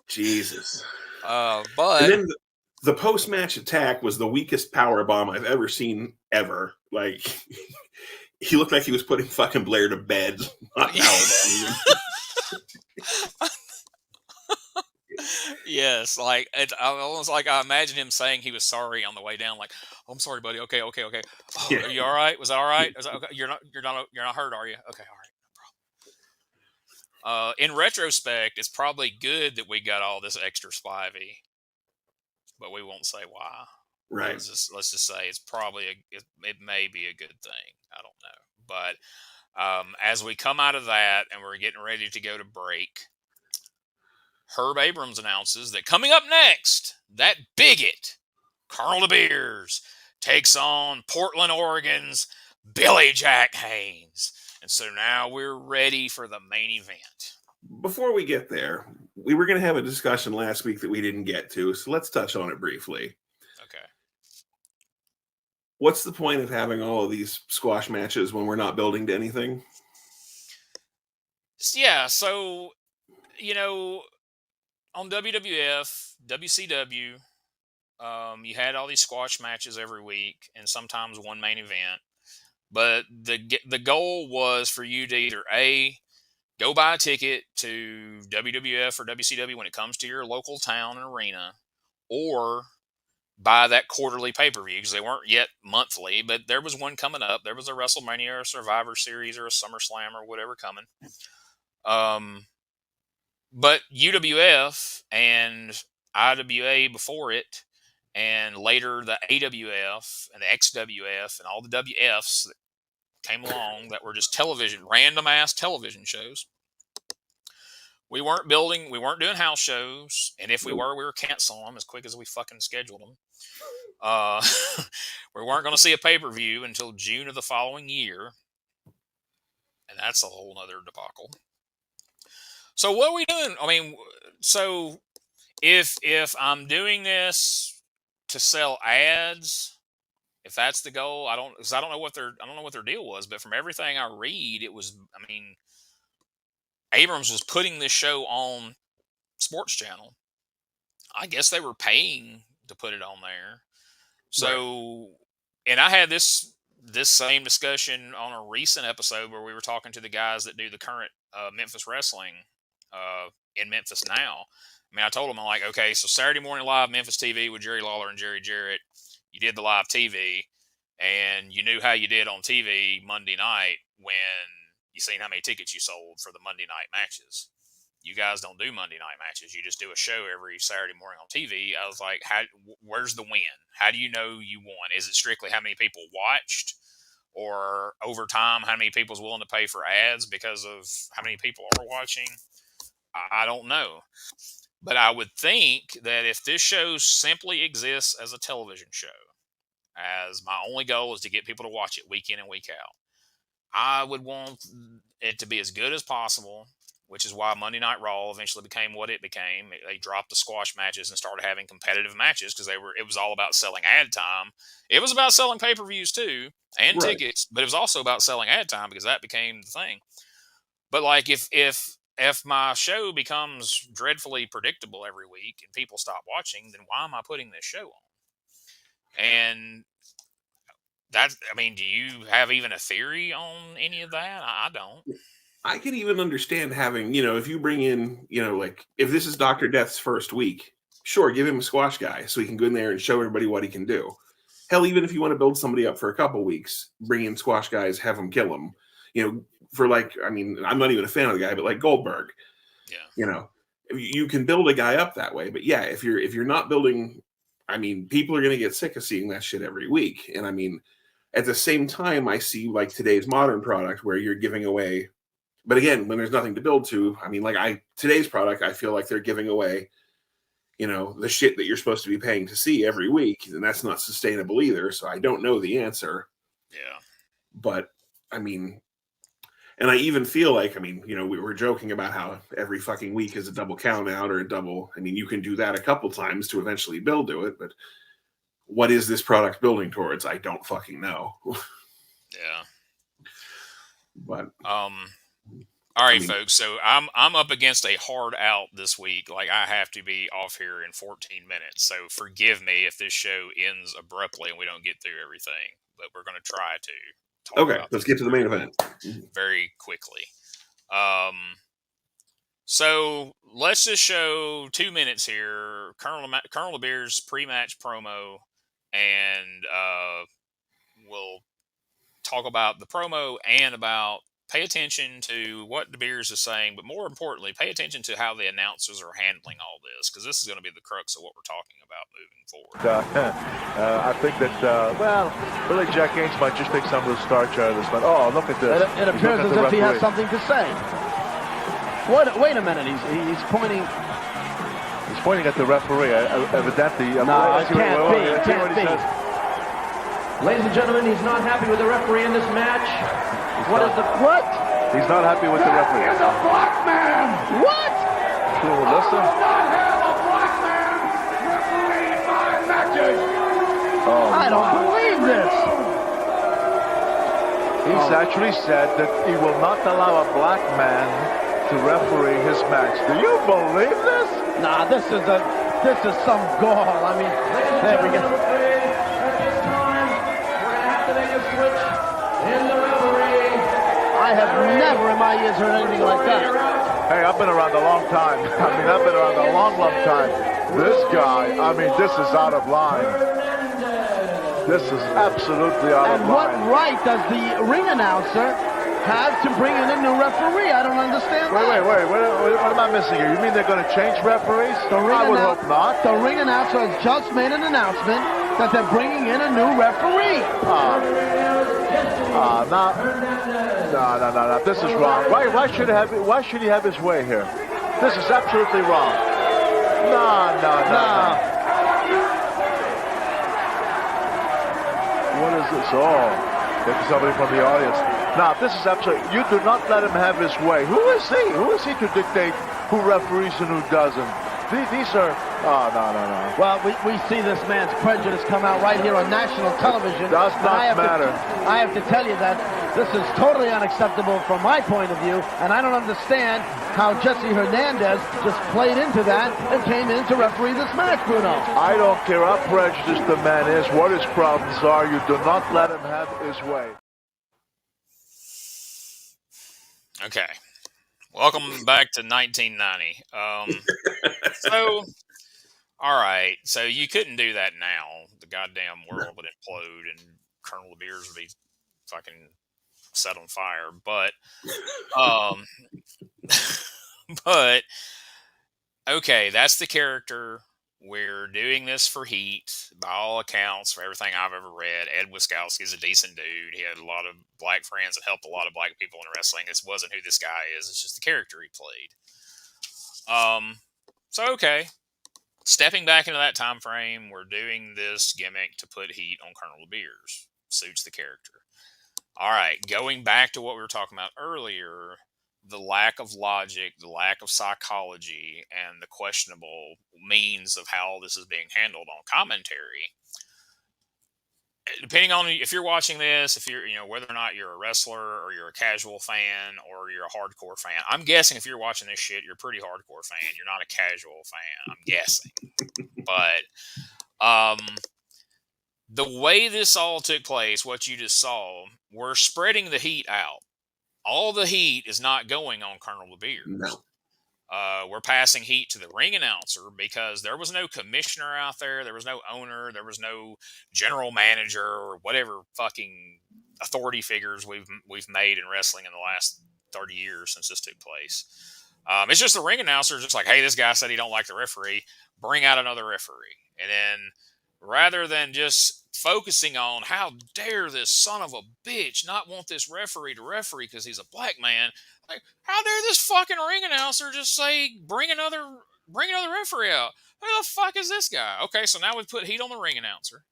Jesus. But... And then the post-match attack was the weakest power bomb I've ever seen ever. Like, he looked like he was putting fucking Blair to bed. Yes, like it's almost like I imagine him saying he was sorry on the way down. Like, oh, I'm sorry, buddy. Okay. Oh, yeah. Are you all right? Was that all right? Was that okay? You're not hurt, are you? Okay, all right, no problem. In retrospect, it's probably good that we got all this extra Spivey. But we won't say why. Right. Let's just say it's probably it may be a good thing. I don't know. But as we come out of that and we're getting ready to go to break, Herb Abrams announces that coming up next, that bigot, Colonel DeBeers, takes on Portland, Oregon's Billy Jack Haynes. And so now we're ready for the main event. Before we get there, we were going to have a discussion last week that we didn't get to, so let's touch on it briefly. Okay. What's the point of having all of these squash matches when we're not building to anything? Yeah, so, on WWF, WCW, you had all these squash matches every week and sometimes one main event. But the goal was for you to either A, go buy a ticket to WWF or WCW when it comes to your local town and arena, or buy that quarterly pay-per-view, because they weren't yet monthly, but there was one coming up. There was a WrestleMania or a Survivor Series or a SummerSlam or whatever coming. But UWF and IWA before it, and later the AWF and the XWF and all the WFs that came along that were just random-ass television shows. We weren't doing house shows, and if we were canceling them as quick as we fucking scheduled them. We weren't going to see a pay-per-view until June of the following year, and that's a whole other debacle. So what are we doing? I mean, so if I'm doing this to sell ads, if that's the goal, I don't know what their deal was, but from everything I read, it was, Abrams was putting this show on Sports Channel. I guess they were paying to put it on there. So, right. And I had this this same discussion on a recent episode where we were talking to the guys that do the current Memphis wrestling in Memphis now. I mean, I told them, I'm like, okay, so Saturday Morning Live Memphis TV with Jerry Lawler and Jerry Jarrett, you did the live TV, and you knew how you did on TV Monday night when you seen how many tickets you sold for the Monday night matches. You guys don't do Monday night matches. You just do a show every Saturday morning on TV. I was like, where's the win? How do you know you won? Is it strictly how many people watched? Or over time, how many people's willing to pay for ads because of how many people are watching? I don't know. But I would think that if this show simply exists as a television show, as my only goal is to get people to watch it week in and week out, I would want it to be as good as possible, which is why Monday Night Raw eventually became what it became. They dropped the squash matches and started having competitive matches because it was all about selling ad time. It was about selling pay-per-views too and tickets, but it was also about selling ad time because that became the thing. But like if my show becomes dreadfully predictable every week and people stop watching, then why am I putting this show on? And do you have even a theory on any of that? I don't. I can even understand having, if you bring in, like if this is Dr. Death's first week, sure, give him a squash guy so he can go in there and show everybody what he can do. Hell, even if you want to build somebody up for a couple weeks, bring in squash guys, have them kill them. For I'm not even a fan of the guy, but like Goldberg. Yeah. You can build a guy up that way. But yeah, if you're not building, people are going to get sick of seeing that shit every week. And at the same time, I see like today's modern product where you're giving away. But again, when there's nothing to build to, today's product, I feel like they're giving away, the shit that you're supposed to be paying to see every week. And that's not sustainable either. So I don't know the answer. Yeah. But and I even feel like, we were joking about how every fucking week is a double count out or a double. You can do that a couple times to eventually build to it. But what is this product building towards? I don't fucking know. Yeah. But all right, folks. So I'm up against a hard out this week. Like I have to be off here in 14 minutes. So forgive me if this show ends abruptly and we don't get through everything. But we're going to try to. Okay, let's get to the main event very quickly. So let's just show 2 minutes here. Colonel DeBeers pre-match promo, and we'll talk about the promo and about pay attention to what DeBeers is saying, but more importantly, pay attention to how the announcers are handling all this, because this is going to be the crux of what we're talking about moving forward. I think that, Billy Jack Haynes might just take some of the starch out of this one. Oh, look at this. It appears as if he has something to say. Wait a minute. He's pointing. He's pointing at the referee. Evidently. No, it can't be. It can't be. Ladies and gentlemen, he's not happy with the referee in this match. What? He's not happy with the referee. He's a black man! What? Cool, listen. Not have a black man referee my matches! I don't believe this. He's actually said that he will not allow a black man to referee his match. Do you believe this? Nah, this is some gall. There we go. At this time, we're going to have to make a switch in the referee. I have never in my years heard anything like that. Hey, I've been around a long time. I've been around a long time. This guy, this is out of line. This is absolutely out of line. And what right does the ring announcer have to bring in a new referee? I don't understand that. Wait. What am I missing here? You mean they're going to change referees? I would hope not. The ring announcer has just made an announcement that they're bringing in a new referee. No. This is wrong. Why should he have his way here? This is absolutely wrong. No. What is this? Oh, maybe somebody from the audience. Now, this is absolutely. You do not let him have his way. Who is he? Who is he to dictate who referees and who doesn't? These are. Oh, no. Well, we see this man's prejudice come out right here on national television. It does not matter. I have to tell you that This is totally unacceptable from my point of view, and I don't understand how Jesse Hernandez just played into that and came in to referee this match, Bruno. I don't care how prejudiced the man is, what his problems are. You do not let him have his way. Okay. Welcome back to 1990. So, all right. So you couldn't do that now. The goddamn world would implode and Colonel DeBeers would be fucking set on fire. But, but okay, that's the character. We're doing this for heat. By all accounts, for everything I've ever read, Ed Wiskowski is a decent dude. He had a lot of black friends and helped a lot of black people in wrestling. This wasn't who this guy is. It's just the character he played. So, okay. Stepping back into that time frame, we're doing this gimmick to put heat on Colonel DeBeers. Suits the character. All right, going back to what we were talking about earlier, the lack of logic, the lack of psychology, and the questionable means of how this is being handled on commentary. Depending on if you're watching this, if you're, whether or not you're a wrestler or you're a casual fan or you're a hardcore fan. I'm guessing if you're watching this shit, you're a pretty hardcore fan. You're not a casual fan, I'm guessing. But the way this all took place, what you just saw, we're spreading the heat out. All the heat is not going on Colonel DeBeers. No. We're passing heat to the ring announcer because there was no commissioner out there. There was no owner. There was no general manager or whatever fucking authority figures we've made in wrestling in the last 30 years since this took place. It's just the ring announcer just like, hey, this guy said he don't like the referee. Bring out another referee. And then rather than just focusing on how dare this son of a bitch not want this referee to referee because he's a black man, like, how dare this fucking ring announcer just say, bring another referee out? Who the fuck is this guy? Okay, so now we've put heat on the ring announcer.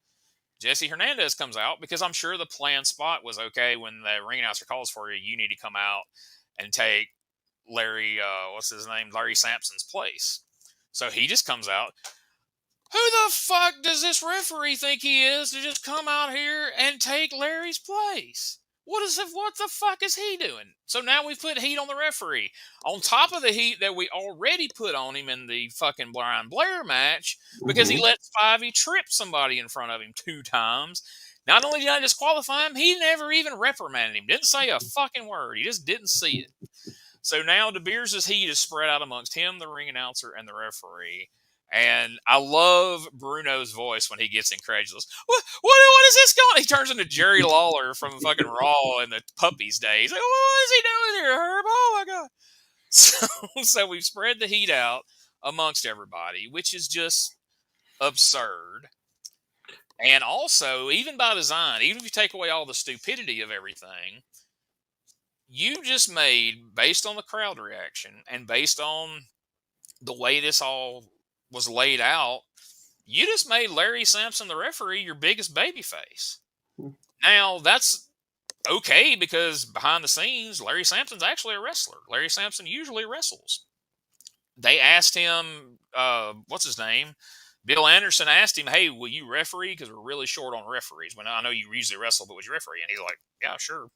Jesse Hernandez comes out because I'm sure the planned spot was, okay, when the ring announcer calls for you, you need to come out and take Larry Sampson's place. So he just comes out. Who the fuck does this referee think he is to just come out here and take Larry's place? What the fuck is he doing? So now we've put heat on the referee. On top of the heat that we already put on him in the fucking Brian Blair match because he let Spivey trip somebody in front of him 2 times. Not only did I disqualify him, he never even reprimanded him. Didn't say a fucking word. He just didn't see it. So now DeBeers' heat is spread out amongst him, the ring announcer, and the referee. And I love Bruno's voice when he gets incredulous. What is this going? He turns into Jerry Lawler from fucking Raw in the Puppies days. Like, what is he doing here, Herb? Oh my God. So we've spread the heat out amongst everybody, which is just absurd. And also, even by design, even if you take away all the stupidity of everything, you just made, based on the crowd reaction and based on the way this all was laid out, you just made Larry Sampson, the referee, your biggest babyface. Now, that's okay because behind the scenes, Larry Sampson's actually a wrestler. Larry Sampson usually wrestles. They asked him, what's his name? Bill Anderson asked him, hey, will you referee? Because we're really short on referees. When I know you usually wrestle, but would you referee? And he's like, yeah, sure.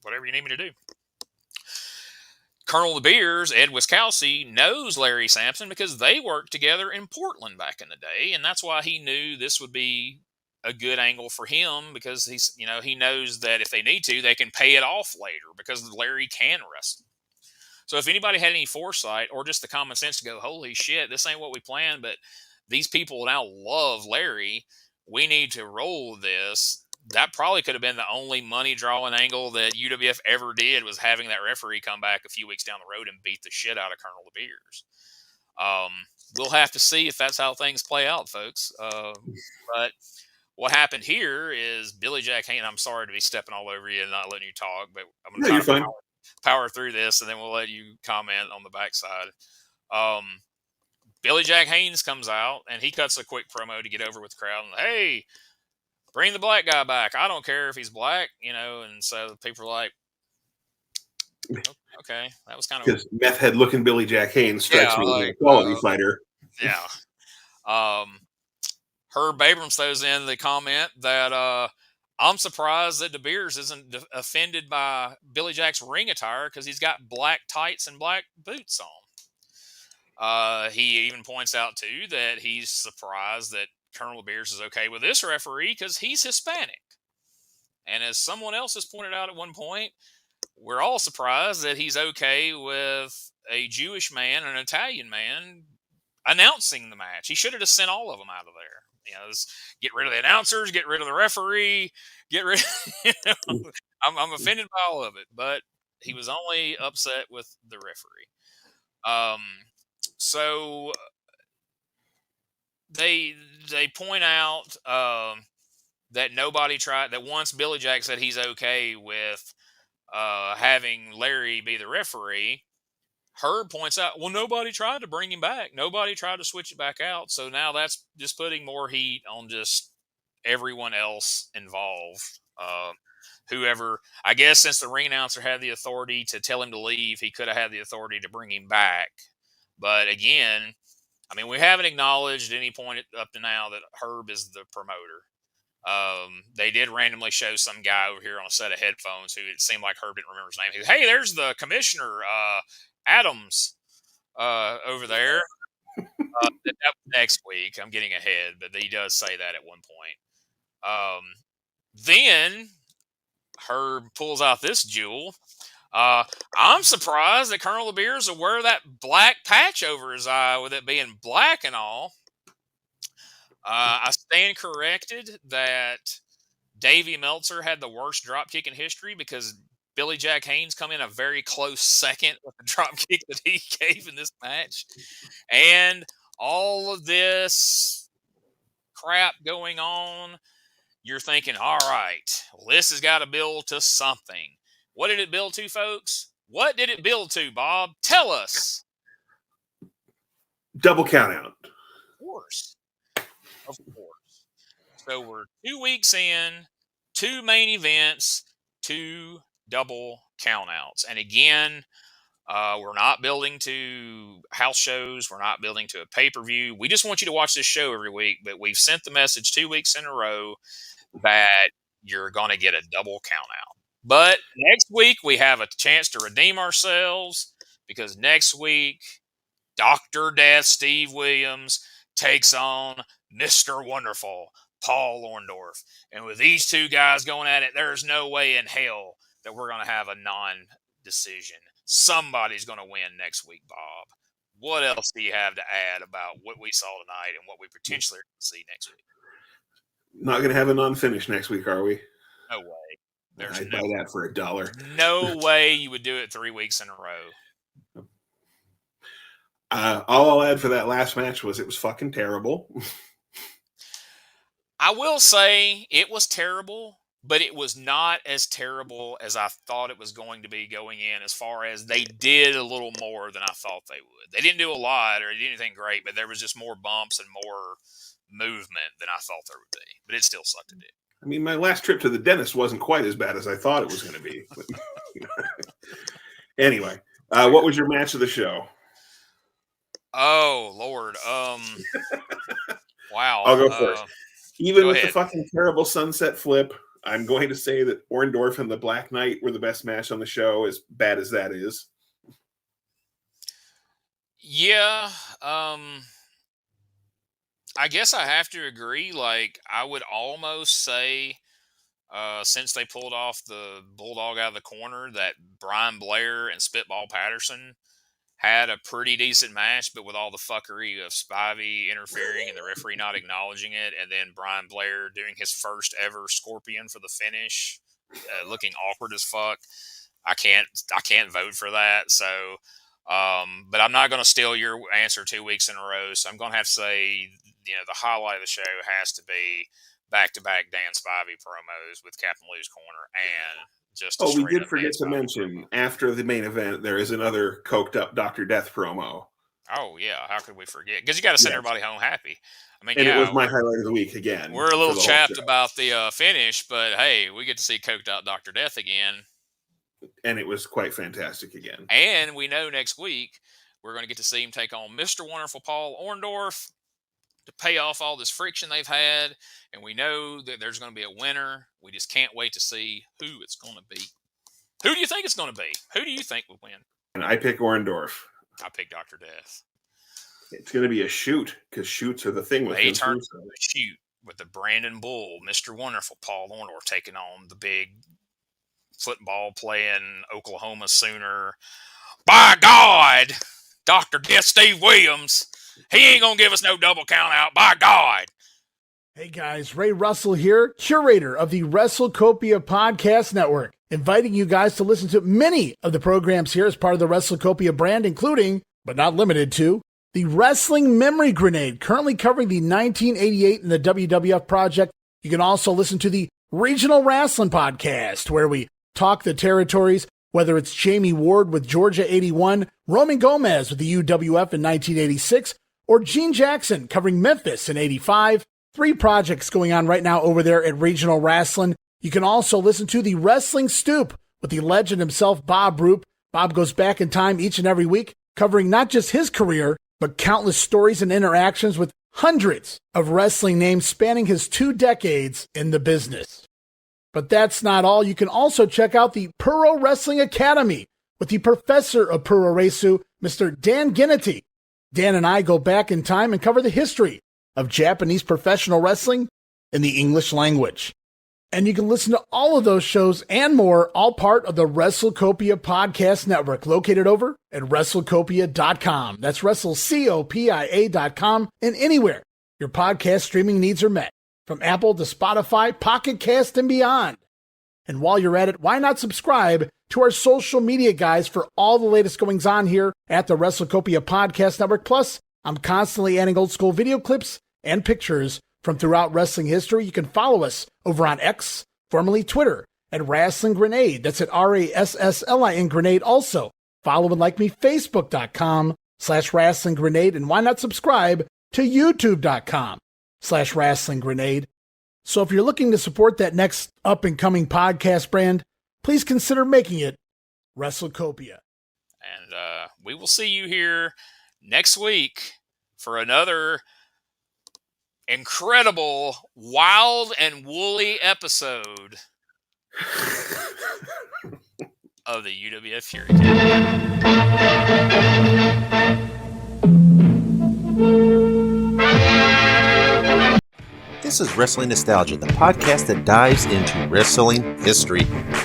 Whatever you need me to do. Colonel DeBeers, Ed Wiskowski, knows Larry Sampson because they worked together in Portland back in the day, and that's why he knew this would be a good angle for him because he knows that if they need to, they can pay it off later because Larry can wrestle. So if anybody had any foresight or just the common sense to go, holy shit, this ain't what we planned, but these people now love Larry, we need to roll this. That probably could have been the only money drawing angle that UWF ever did was having that referee come back a few weeks down the road and beat the shit out of Colonel DeBeers. We'll have to see if that's how things play out, folks. But what happened here is Billy Jack Haynes. I'm sorry to be stepping all over you and not letting you talk, but I'm going to power through this and then we'll let you comment on the backside. Billy Jack Haynes comes out and he cuts a quick promo to get over with the crowd. And, hey, bring the black guy back. I don't care if he's black, and so people are like, okay, that was kind of... Because meth head looking Billy Jack Haynes strikes me as a quality fighter. Yeah. Herb Abrams throws in the comment that I'm surprised that DeBeers isn't offended by Billy Jack's ring attire because he's got black tights and black boots on. He even points out, too, that he's surprised that Colonel DeBeers is okay with this referee because he's Hispanic. And as someone else has pointed out at one point, we're all surprised that he's okay with a Jewish man and an Italian man announcing the match. He should have just sent all of them out of there. Get rid of the announcers, get rid of the referee, get rid. I'm offended by all of it, but he was only upset with the referee. So they point out that nobody tried. That once Billy Jack said he's okay with having Larry be the referee, Herb points out, well, nobody tried to bring him back. Nobody tried to switch it back out. So now that's just putting more heat on just everyone else involved. Whoever, I guess since the ring announcer had the authority to tell him to leave, he could have had the authority to bring him back. But again, I mean, we haven't acknowledged at any point up to now that Herb is the promoter. They did randomly show some guy over here on a set of headphones who it seemed like Herb didn't remember his name. He said, hey, there's the commissioner, Adams, over there. That was next week. I'm getting ahead, but he does say that at one point. Then Herb pulls out this jewel. I'm surprised that Colonel DeBeers will wear that black patch over his eye with it being black and all. I stand corrected that Davey Meltzer had the worst drop kick in history because Billy Jack Haynes come in a very close second with the drop kick that he gave in this match. And all of this crap going on, you're thinking, all right, well, this has got to build to something. What did it build to, folks? What did it build to, Bob? Tell us. Double count out. Of course. So we're 2 weeks in, 2 main events, 2 double countouts. And again, we're not building to house shows. We're not building to a pay-per-view. We just want you to watch this show every week. But we've sent the message 2 weeks in a row that you're going to get a double countout. But next week, we have a chance to redeem ourselves because next week, Dr. Death Steve Williams takes on Mr. Wonderful Paul Orndorff. And with these two guys going at it, there's no way in hell that we're going to have a non-decision. Somebody's going to win next week, Bob. What else do you have to add about what we saw tonight and what we potentially see next week? Not going to have a non-finish next week, are we? No way. I'd buy that for $1. No way you would do it 3 weeks in a row. All I'll add for that last match was it was fucking terrible. I will say it was terrible, but it was not as terrible as I thought it was going to be going in, as far as they did a little more than I thought they would. They didn't do a lot or did anything great, but there was just more bumps and more movement than I thought there would be. But it still sucked to dick. I mean, my last trip to the dentist wasn't quite as bad as I thought it was going to be. But, Anyway, what was your match of the show? Oh, Lord. Wow. I'll go first. Even Go with ahead. the fucking terrible sunset flip, I'm going to say that Orndorff and the Black Knight were the best match on the show, as bad as that is. Yeah. I guess I have to agree. Like, I would almost say, since they pulled off the Bulldog out of the corner, that Brian Blair and Spitball Patterson had a pretty decent match, but with all the fuckery of Spivey interfering and the referee not acknowledging it, and then Brian Blair doing his first ever Scorpion for the finish, looking awkward as fuck. I can't vote for that. So, but I'm not going to steal your answer 2 weeks in a row. So I'm going to have to say, the highlight of the show has to be back-to-back Dan Spivey promos with Captain Lou's Corner and just. Oh, we did forget to mention after the main event there is another coked up Dr. Death promo. Oh yeah, how could we forget? Because you got to send everybody home happy. I mean, and it was my highlight of the week again. We're a little chapped about the finish, but hey, we get to see coked out Dr. Death again, and it was quite fantastic again. And we know next week we're going to get to see him take on Mr. Wonderful Paul Orndorff to pay off all this friction they've had, and we know that there's going to be a winner. We just can't wait to see who it's going to be. Who do you think it's going to be? Who do you think will win? And I pick Orndorff. I pick Dr. Death. It's going to be a shoot, because shoots are the thing with They him. turned to a shoot with the Brandon Bull, Mr. Wonderful, Paul Orndorff taking on the big football playing Oklahoma Sooner. By God, Dr. Death Steve Williams. He ain't going to give us no double count out. By God. Hey guys, Ray Russell here, curator of the WrestleCopia Podcast Network, inviting you guys to listen to many of the programs here as part of the WrestleCopia brand, including, but not limited to, the Wrestling Memory Grenade, currently covering the 1988 and the WWF project. You can also listen to the Regional Wrestling Podcast, where we talk the territories, whether it's Jamie Ward with Georgia 81, Roman Gomez with the UWF in 1986, or Gene Jackson covering Memphis in 85. 3 projects going on right now over there at Regional Wrestling. You can also listen to the Wrestling Stoop with the legend himself, Bob Roop. Bob goes back in time each and every week, covering not just his career, but countless stories and interactions with hundreds of wrestling names spanning his 2 decades in the business. But that's not all. You can also check out the Puro Wrestling Academy with the professor of Puro Resu, Mr. Dan Ginnity. Dan and I go back in time and cover the history of Japanese professional wrestling in the English language. And you can listen to all of those shows and more, all part of the WrestleCopia Podcast Network, located over at WrestleCopia.com. That's WrestleCopia.com, and anywhere your podcast streaming needs are met, from Apple to Spotify, Pocket Cast, and beyond. And while you're at it, why not subscribe to our social media guys for all the latest goings on here at the WrestleCopia Podcast Network. Plus, I'm constantly adding old school video clips and pictures from throughout wrestling history. You can follow us over on X, formerly Twitter, at Wrestling Grenade. That's at RASSLIN Grenade. Also, follow and like me, Facebook.com/Wrestling Grenade. And why not subscribe to YouTube.com/Wrestling Grenade. So if you're looking to support that next up and coming podcast brand, please consider making it WrestleCopia. And we will see you here next week for another incredible, wild, and woolly episode of the UWF Fury Cast. This is Wrestling Nostalgia, the podcast that dives into wrestling history.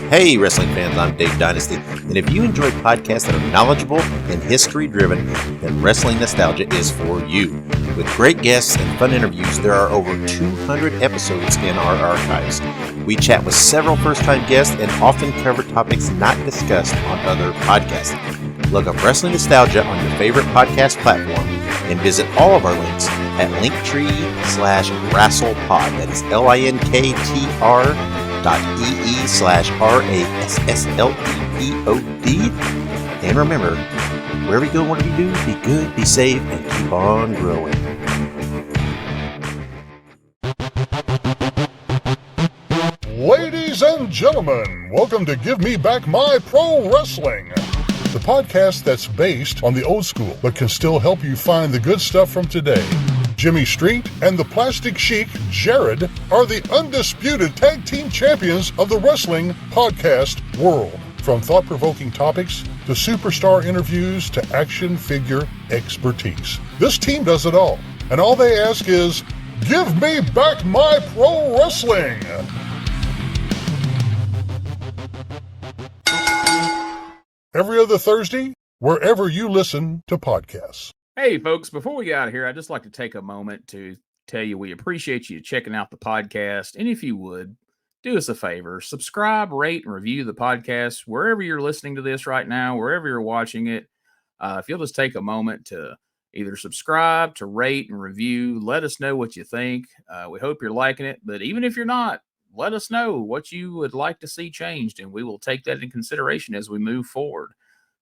Hey, wrestling fans, I'm Dave Dynasty, and if you enjoy podcasts that are knowledgeable and history-driven, then Wrestling Nostalgia is for you. With great guests and fun interviews, there are over 200 episodes in our archives. We chat with several first-time guests and often cover topics not discussed on other podcasts. Look up Wrestling Nostalgia on your favorite podcast platform and visit all of our links at linktree/WrestlePod. That is linktr.ee/RASSLEPOD. And remember, wherever you go, whatever you do, be good, be safe, and keep on growing. Ladies and gentlemen, welcome to Give Me Back My Pro Wrestling, the podcast that's based on the old school but can still help you find the good stuff from today. Jimmy Street and the Plastic Sheik, Jared, are the undisputed tag team champions of the wrestling podcast world. From thought-provoking topics to superstar interviews to action figure expertise. This team does it all, and all they ask is, give me back my pro wrestling! Every other Thursday, wherever you listen to podcasts. Hey, folks, before we get out of here, I'd just like to take a moment to tell you we appreciate you checking out the podcast. And if you would, do us a favor, subscribe, rate, and review the podcast wherever you're listening to this right now, wherever you're watching it. If you'll just take a moment to either subscribe, to rate, and review, let us know what you think. We hope you're liking it. But even if you're not, let us know what you would like to see changed, and we will take that in consideration as we move forward.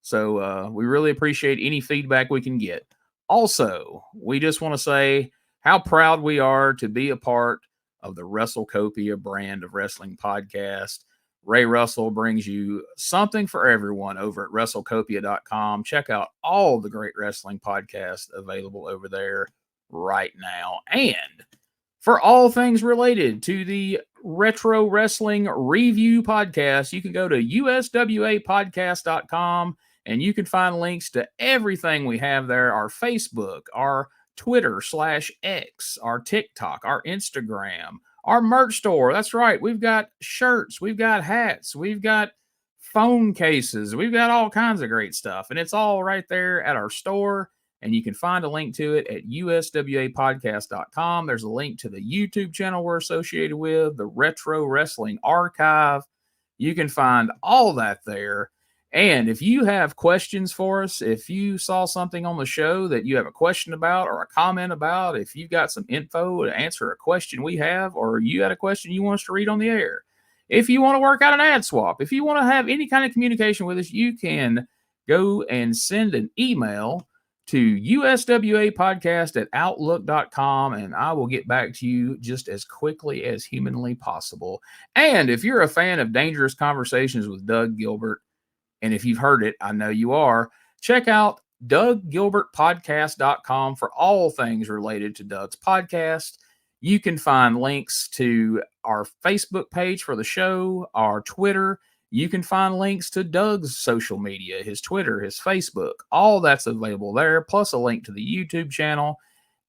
So we really appreciate any feedback we can get. Also, we just want to say how proud we are to be a part of the WrestleCopia brand of wrestling podcast. Ray Russell brings you something for everyone over at WrestleCopia.com. Check out all the great wrestling podcasts available over there. right now. And for all things related to the Retro Wrestling Review Podcast, you can go to uswapodcast.com and you can find links to everything we have there, our Facebook, our Twitter/X, our TikTok, our Instagram, our merch store. That's right. We've got shirts, we've got hats, we've got phone cases, we've got all kinds of great stuff. And it's all right there at our store. And you can find a link to it at uswapodcast.com. There's a link to the YouTube channel we're associated with, the Retro Wrestling Archive. You can find all that there. And if you have questions for us, if you saw something on the show that you have a question about or a comment about, if you've got some info to answer a question we have, or you got a question you want us to read on the air, if you want to work out an ad swap, if you want to have any kind of communication with us, you can go and send an email to uswapodcast@outlook.com, and I will get back to you just as quickly as humanly possible. And if you're a fan of Dangerous Conversations with Doug Gilbert, and if you've heard it, I know you are, check out DougGilbertPodcast.com for all things related to Doug's podcast. You can find links to our Facebook page for the show, our Twitter. You can find links to Doug's social media, his Twitter, his Facebook. All that's available there, plus a link to the YouTube channel.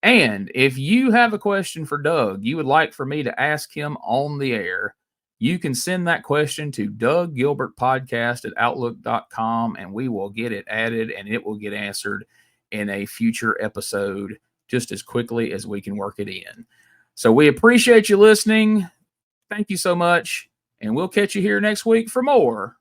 And if you have a question for Doug you would like for me to ask him on the air, you can send that question to DougGilbertPodcast@outlook.com, and we will get it added and it will get answered in a future episode just as quickly as we can work it in. So we appreciate you listening. Thank you so much. And we'll catch you here next week for more